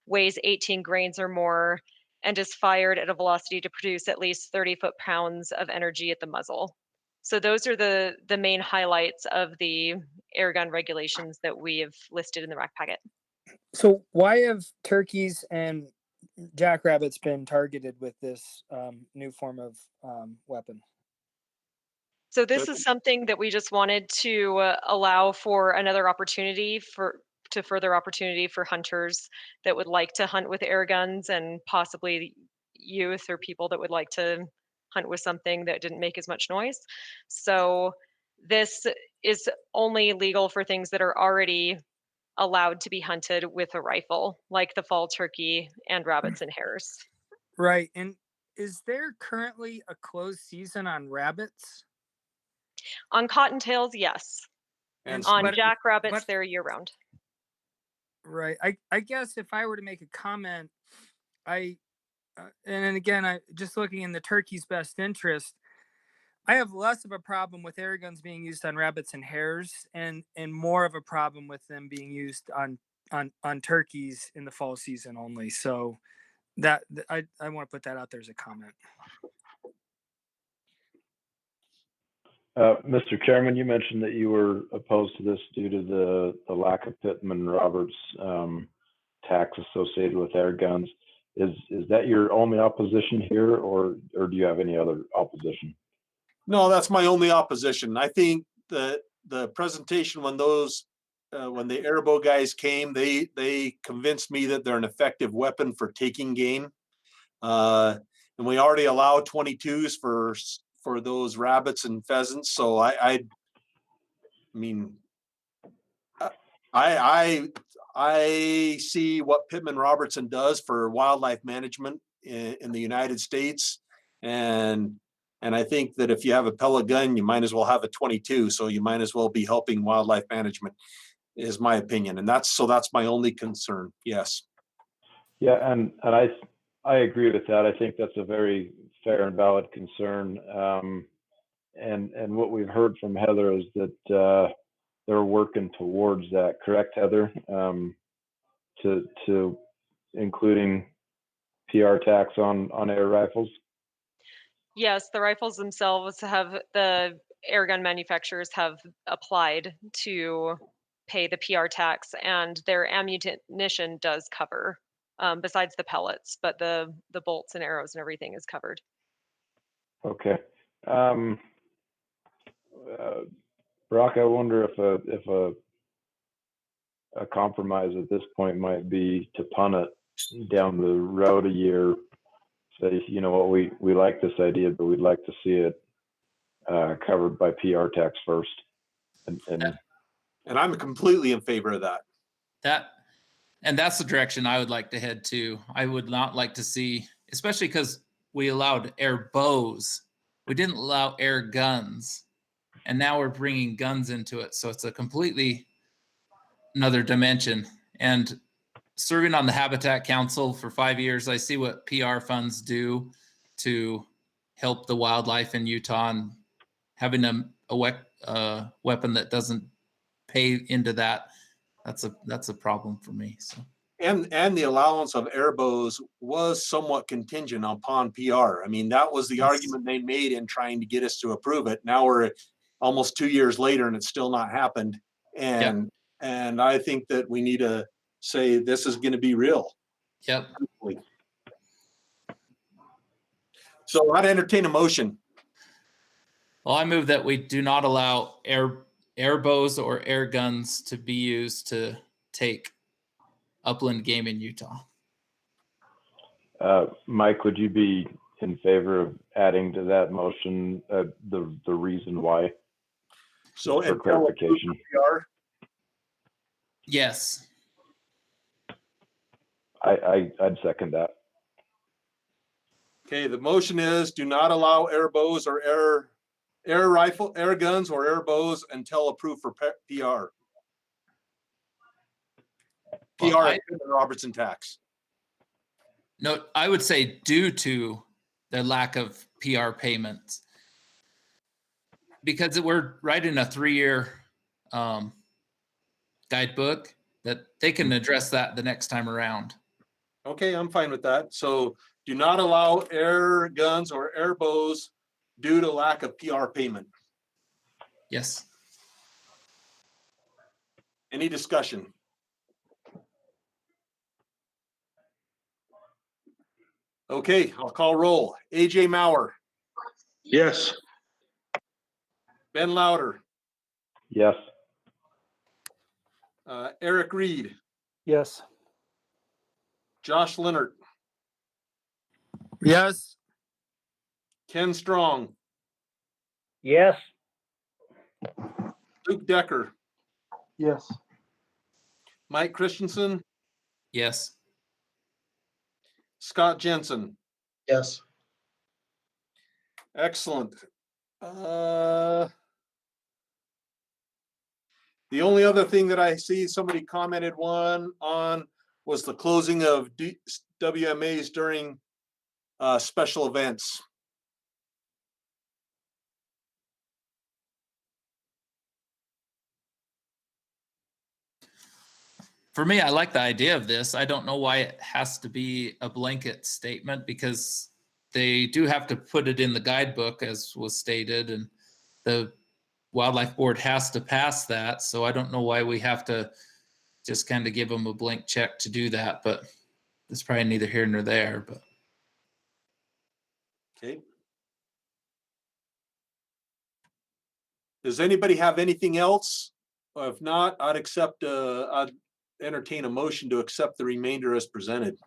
weighs 18 grains or more, and is fired at a velocity to produce at least 30 foot-pounds of energy at the muzzle. So those are the main highlights of the air gun regulations that we have listed in the RAC packet. So why have turkeys and jackrabbits been targeted with this new form of weapon? So this is something that we just wanted to allow for another opportunity for hunters that would like to hunt with air guns, and possibly youth or people that would like to hunt with something that didn't make as much noise. So this is only legal for things that are already allowed to be hunted with a rifle, like the fall turkey and rabbits and hares. Right. And is there currently a closed season on rabbits? On cottontails, yes. And on jackrabbits, they're year round. Right. I guess if I were to make a comment, and again, I just looking in the turkey's best interest, I have less of a problem with air guns being used on rabbits and hares, and more of a problem with them being used on turkeys in the fall season only. So that I want to put that out there as a comment. Mr. Chairman, you mentioned that you were opposed to this due to the lack of Pittman-Roberts tax associated with air guns. Is that your only opposition here, or do you have any other opposition? No, that's my only opposition. I think that the presentation when the airbow guys came, they convinced me that they're an effective weapon for taking game. And we already allow 22s for those rabbits and pheasants. So I see what Pittman-Robertson does for wildlife management in the United States, and I think that if you have a pellet gun, you might as well have a 22. So you might as well be helping wildlife management, is my opinion, and that's my only concern. Yes. Yeah, and I agree with that. I think that's a very fair and valid concern. And what we've heard from Heather is that they're working towards that. Correct, Heather? To including PR tax on air rifles. Yes, the rifles themselves have, the air gun manufacturers have applied to pay the PR tax, and their ammunition does cover, besides the pellets, but the bolts and arrows and everything is covered. Okay. Brock, I wonder if a compromise at this point might be to punt it down the road a year. Say, you know what, we like this idea, but we'd like to see it covered by PR tax first. And I'm completely in favor of that. That's the direction I would like to head to. I would not like to see, especially because we allowed air bows. We didn't allow air guns. And now we're bringing guns into it. So it's a completely another dimension. And serving on the Habitat Council for 5 years, I see what PR funds do to help the wildlife in Utah, and having a weapon that doesn't pay into that, that's a problem for me. So. And the allowance of air bows was somewhat contingent upon PR. I mean, that was the argument they made in trying to get us to approve it. Now we're almost 2 years later and it's still not happened. And I think that we need to say this is going to be real. Yep. So I'd entertain a motion. Well, I move that we do not allow air bows or air guns to be used to take upland game in Utah. Mike, would you be in favor of adding to that motion the reason why? So for clarification. Yes. I'd second that. Okay, the motion is do not allow air bows or air guns or air bows until approved for PR. PR and Robertson tax. No, I would say due to the lack of PR payments, because we're writing a 3-year guidebook that they can address that the next time around. Okay, I'm fine with that. So do not allow air guns or air bows due to lack of PR payment. Yes. Any discussion? Okay, I'll call roll. AJ Maurer. Yes. Ben Louder. Yes. Eric Reed. Yes. Josh Leonard. Yes. Ken Strong. Yes. Luke Decker. Yes. Mike Christensen. Yes. Scott Jensen. Yes. Excellent. The only other thing that I see somebody commented on was the closing of WMAs during special events. For me, I like the idea of this. I don't know why it has to be a blanket statement, because they do have to put it in the guidebook, as was stated, and the Wildlife Board has to pass that. So I don't know why we have to just kind of give them a blank check to do that, but it's probably neither here nor there. But Okay. Does anybody have anything else? If not, I'd entertain a motion to accept the remainder as presented.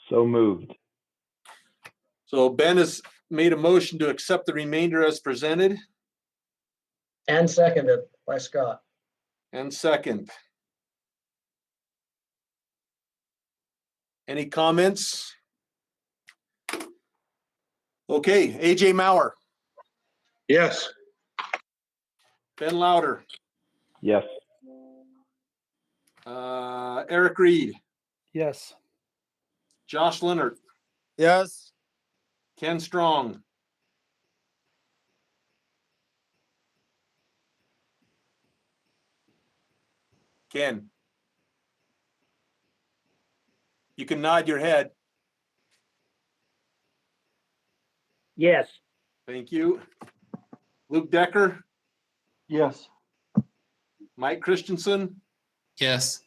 So moved. So Ben has made a motion to accept the remainder as presented. And seconded by Scott. And second. Any comments? Okay, AJ Maurer. Yes. Ben Louder. Yes. Eric Reed. Yes. Josh Leonard, Yes. Ken Strong, Ken. You can nod your head. Yes. Thank you. Luke Decker, Yes. Mike Christensen, Yes.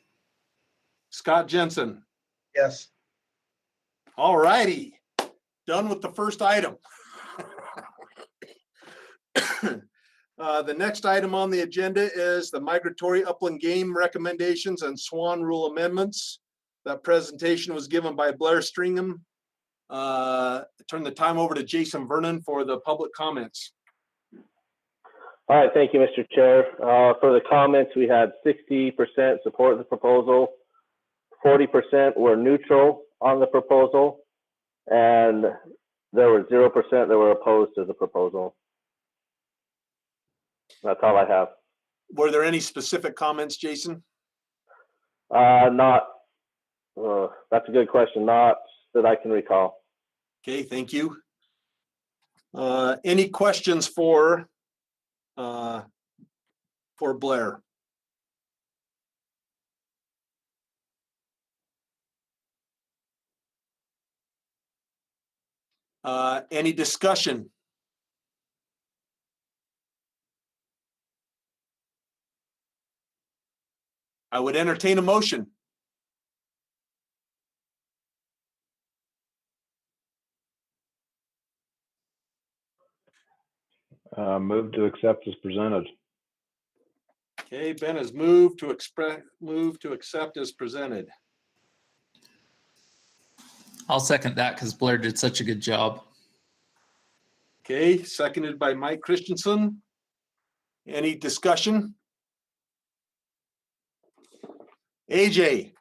Scott Jensen. Yes. All righty, done with the first item. The next item on the agenda is the Migratory Upland Game Recommendations and Swan Rule Amendments. That presentation was given by Blair Stringham. Turn the time over to Jason Vernon for the public comments. All right, thank you, Mr. Chair. For the comments, we had 60% support the proposal, 40% were neutral on the proposal, and there were 0% that were opposed to the proposal. That's all I have. Were there any specific comments, Jason? Not, that's a good question, not that I can recall. Okay, thank you. Any questions for Blair? Any discussion? I would entertain a motion. Move to accept as presented. Okay, Ben has moved to accept as presented. I'll second that because Blair did such a good job. Okay, seconded by Mike Christensen. Any discussion? AJ,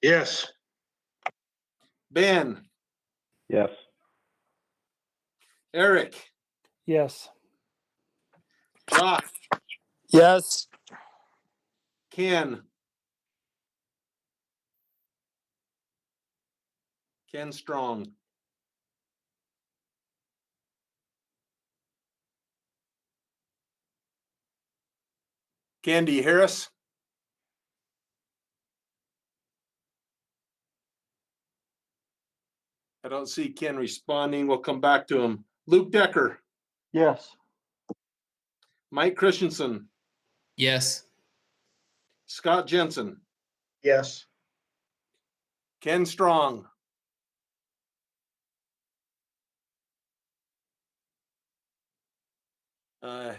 Yes. Ben, Yes. Eric, Yes. Josh, Yes. Ken Strong. Ken, do you hear us? I don't see Ken responding. We'll come back to him. Luke Decker, Yes. Mike Christensen, Yes. Scott Jensen, Yes. Ken Strong.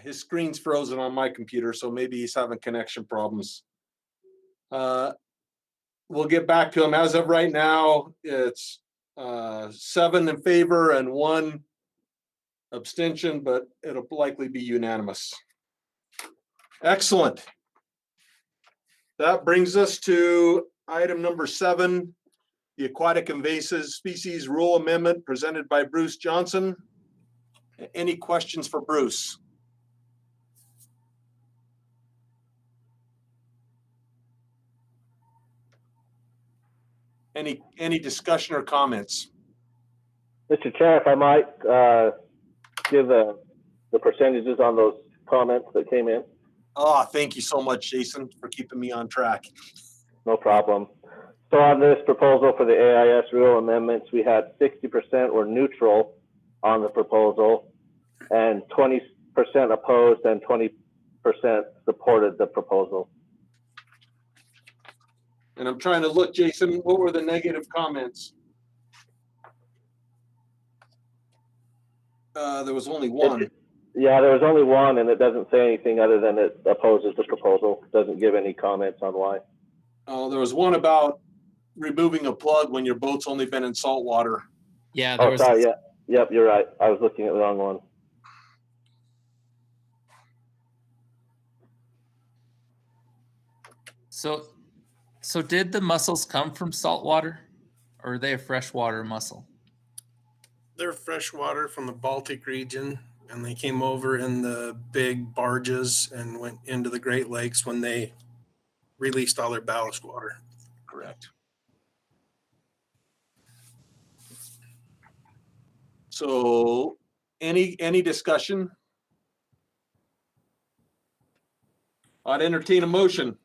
His screen's frozen on my computer, so maybe he's having connection problems. We'll get back to him. As of right now, it's 7 in favor and 1 abstention, but it'll likely be unanimous. Excellent. That brings us to item number 7, the Aquatic Invasive Species Rule Amendment presented by Bruce Johnson. Any questions for Bruce? Any discussion or comments? Mr. Chair, if I might give the percentages on those comments that came in. Oh, thank you so much, Jason, for keeping me on track. No problem. So on this proposal for the AIS Rule Amendments, we had 60% were neutral on the proposal and 20% opposed and 20% supported the proposal. And I'm trying to look, Jason, what were the negative comments? There was only one. Yeah, there was only one, and it doesn't say anything other than it opposes the proposal. It doesn't give any comments on why. Oh, there was one about removing a plug when your boat's only been in salt water. Yeah. There was, sorry. Yeah. Yep, you're right. I was looking at the wrong one. So did the mussels come from salt water, or are they a freshwater mussel? They're freshwater from the Baltic region, and they came over in the big barges and went into the Great Lakes when they released all their ballast water. Correct. So any discussion? I'd entertain a motion.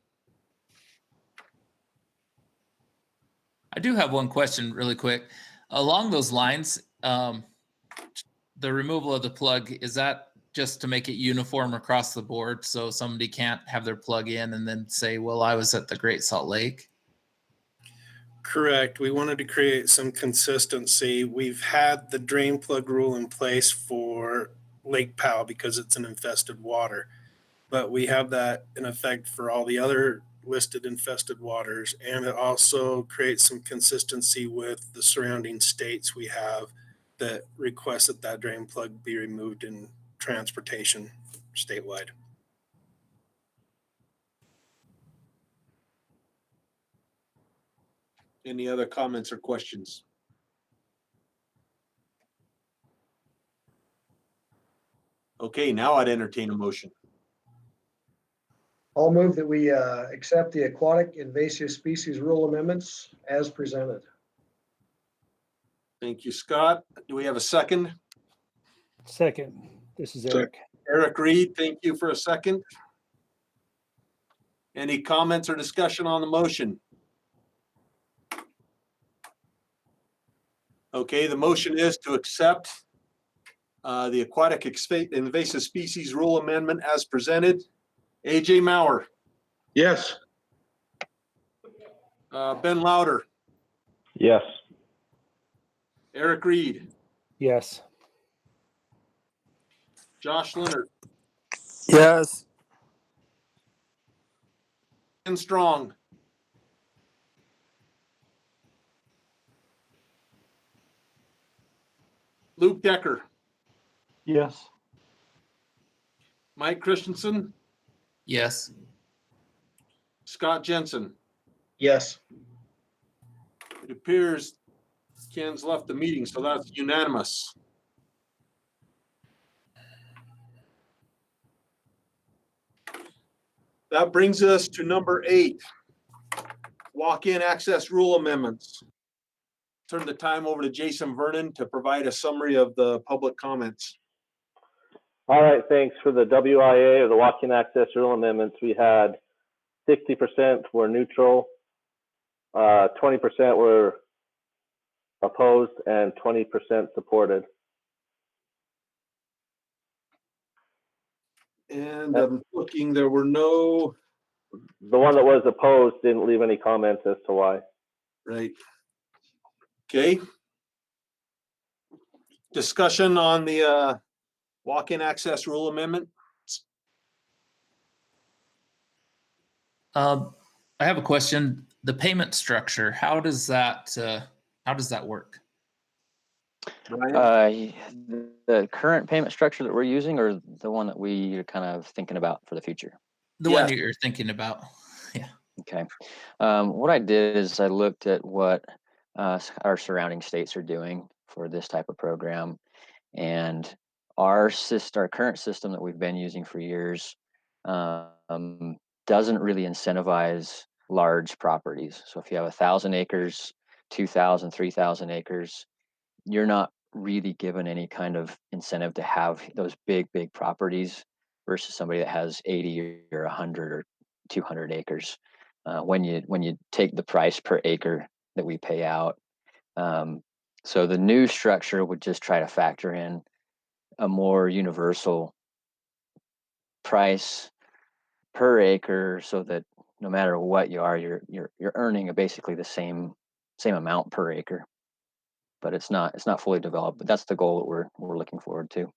I do have one question really quick. Along those lines, the removal of the plug, is that just to make it uniform across the board so somebody can't have their plug in and then say, well, I was at the Great Salt Lake? Correct. We wanted to create some consistency. We've had the drain plug rule in place for Lake Powell because it's an infested water, but we have that in effect for all the other listed infested waters. And it also creates some consistency with the surrounding states we have that request that that drain plug be removed in transportation statewide. Any other comments or questions? Okay, now I'd entertain a motion. I'll move that we accept the aquatic invasive species rule amendments as presented. Thank you, Scott. Do we have a second? Second, this is Eric. Eric Reed, thank you for a second. Any comments or discussion on the motion? Okay, the motion is to accept the aquatic invasive species rule amendment as presented. AJ Maurer. Yes. Ben Louder. Yes. Eric Reed. Yes. Josh Leonard. Yes. Ken Strong. Luke Decker. Yes. Mike Christensen. Yes. Scott Jensen. Yes. It appears Ken's left the meeting, so that's unanimous. That brings us to number 8, walk-in access rule amendments. Turn the time over to Jason Vernon to provide a summary of the public comments. All right, thanks. For the WIA or the walk-in access rule amendments, we had 60% were neutral, 20% were opposed, and 20% supported. And I'm looking, there were no. The one that was opposed didn't leave any comments as to why. Right. Okay. Discussion on the walk-in access rule amendment. I have a question. The payment structure, how does that work? The current payment structure that we're using, or the one that we are kind of thinking about for the future? The one that you're thinking about. Yeah. Okay. What I did is I looked at what our surrounding states are doing for this type of program, and our current system that we've been using for years doesn't really incentivize large properties. So if you have 1,000 acres, 2,000, 3,000 acres, you're not really given any kind of incentive to have those big properties versus somebody that has 80 or 100 or 200 acres. When you take the price per acre that we pay out. So the new structure would just try to factor in a more universal price per acre, so that no matter what you are, you're earning basically the same amount per acre. But it's not fully developed. But that's the goal that we're looking forward to.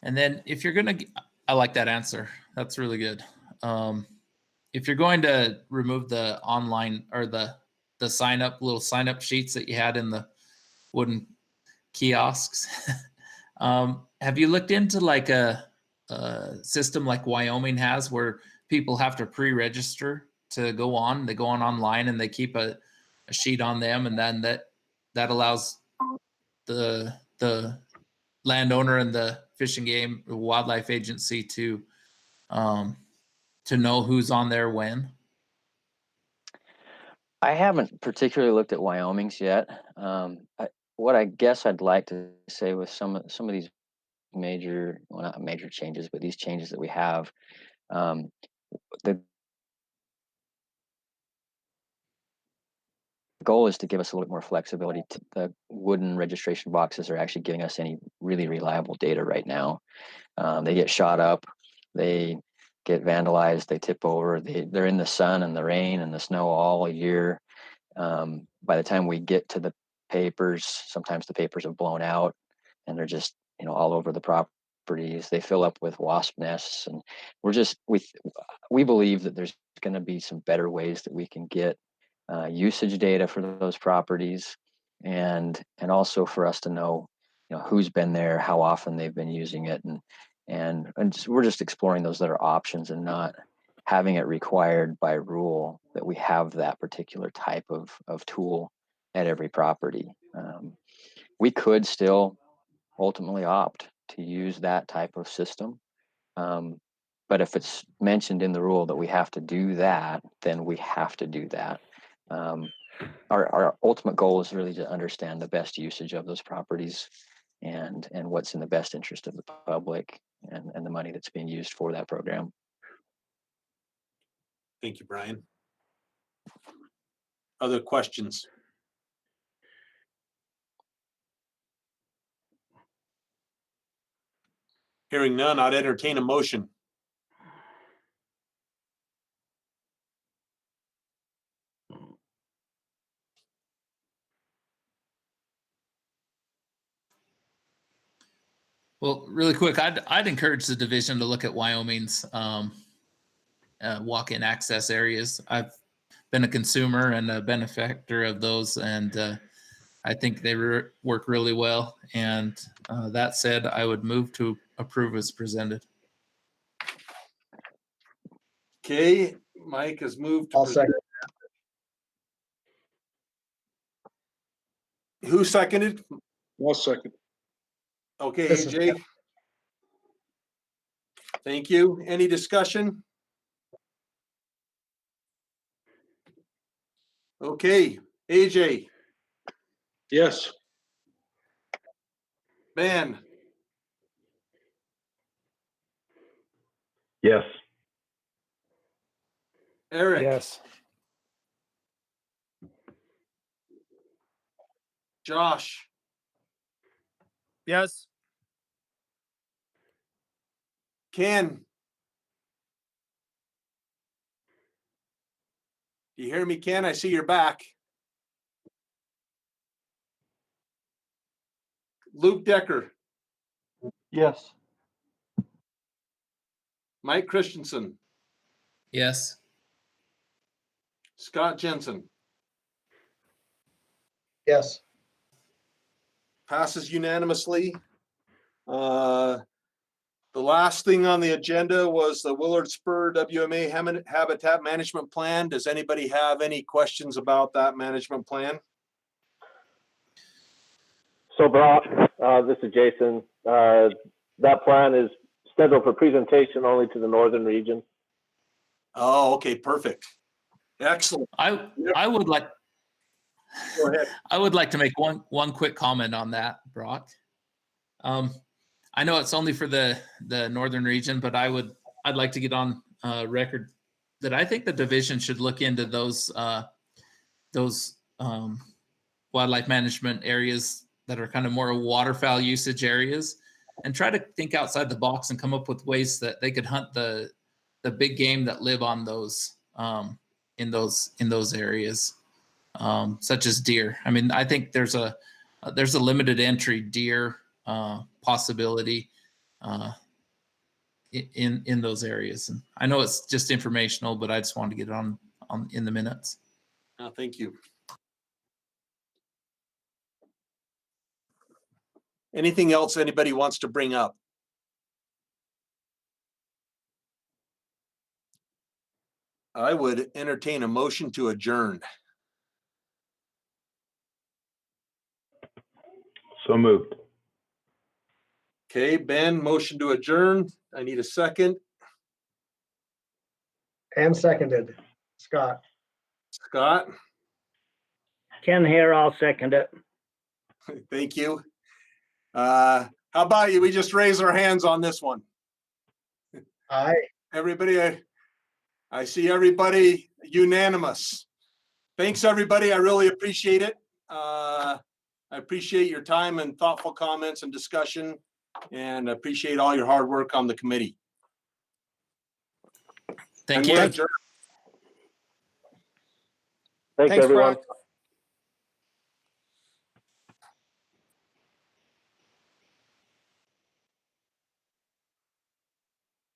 And then if you're gonna, I like that answer. That's really good. If you're going to remove the online or the little sign up sheets that you had in the wooden kiosks, have you looked into like a system like Wyoming has, where people have to pre-register to go on? They go on online and they keep a sheet on them, and then that allows the landowner and the Fish and Game Wildlife Agency to know who's on there when. I haven't particularly looked at Wyoming's yet. What I guess I'd like to say with some of these major, well, not major changes, but these changes that we have, the goal is to give us a little bit more flexibility. The wooden registration boxes are actually giving us any really reliable data right now. They get shot up, they get vandalized, they tip over, they're in the sun and the rain and the snow all year. By the time we get to the papers, sometimes the papers have blown out and they're just, all over the properties. They fill up with wasp nests, and we believe that there's going to be some better ways that we can get usage data for those properties, and also for us to know, who's been there, how often they've been using it, and we're just exploring those other options and not having it required by rule that we have that particular type of tool at every property. We could still ultimately opt to use that type of system. But if it's mentioned in the rule that we have to do that, then we have to do that. Our ultimate goal is really to understand the best usage of those properties and what's in the best interest of the public and the money that's being used for that program. Thank you, Bryan. Other questions? Hearing none, I'd entertain a motion. Well, really quick, I'd encourage the division to look at Wyoming's walk-in access areas. I've been a consumer and a benefactor of those, and I think they work really well. And that said, I would move to approve as presented. Okay, Mike has moved. I'll second. Who seconded? I'll second. Okay, This is AJ. Thank you. Any discussion? Okay, AJ, Yes. Ben, Yes. Eric, Yes. Josh, Yes. Ken. Do you hear me, Ken? I see you're back. Luke Decker, Yes. Mike Christensen, Yes. Scott Jensen. Yes. Passes unanimously. The last thing on the agenda was the Willard Spur WMA Habitat Management Plan. Does anybody have any questions about that management plan? So Brock, this is Jason. That plan is scheduled for presentation only to the northern region. Oh, okay, perfect. Excellent. I would like. Go ahead. I would like to make one quick comment on that, Brock. I know it's only for the northern region, but I'd like to get on record that I think the division should look into those wildlife management areas that are kind of more waterfowl usage areas, and try to think outside the box and come up with ways that they could hunt the big game that live on those in those areas, such as deer. I mean, I think there's a limited entry deer possibility in those areas. And I know it's just informational, but I just wanted to get it on in the minutes. Oh, thank you. Anything else anybody wants to bring up? I would entertain a motion to adjourn. So moved. Okay, Ben, motion to adjourn. I need a second. And seconded. Scott. Scott, Ken here, I'll second it. Thank you. How about you? We just raise our hands on this one. Aye. Everybody, I see everybody unanimous. Thanks, everybody. I really appreciate it. I appreciate your time and thoughtful comments and discussion, and I appreciate all your hard work on the committee. Thank And you. we're adjourned. Thanks, everyone. Brock.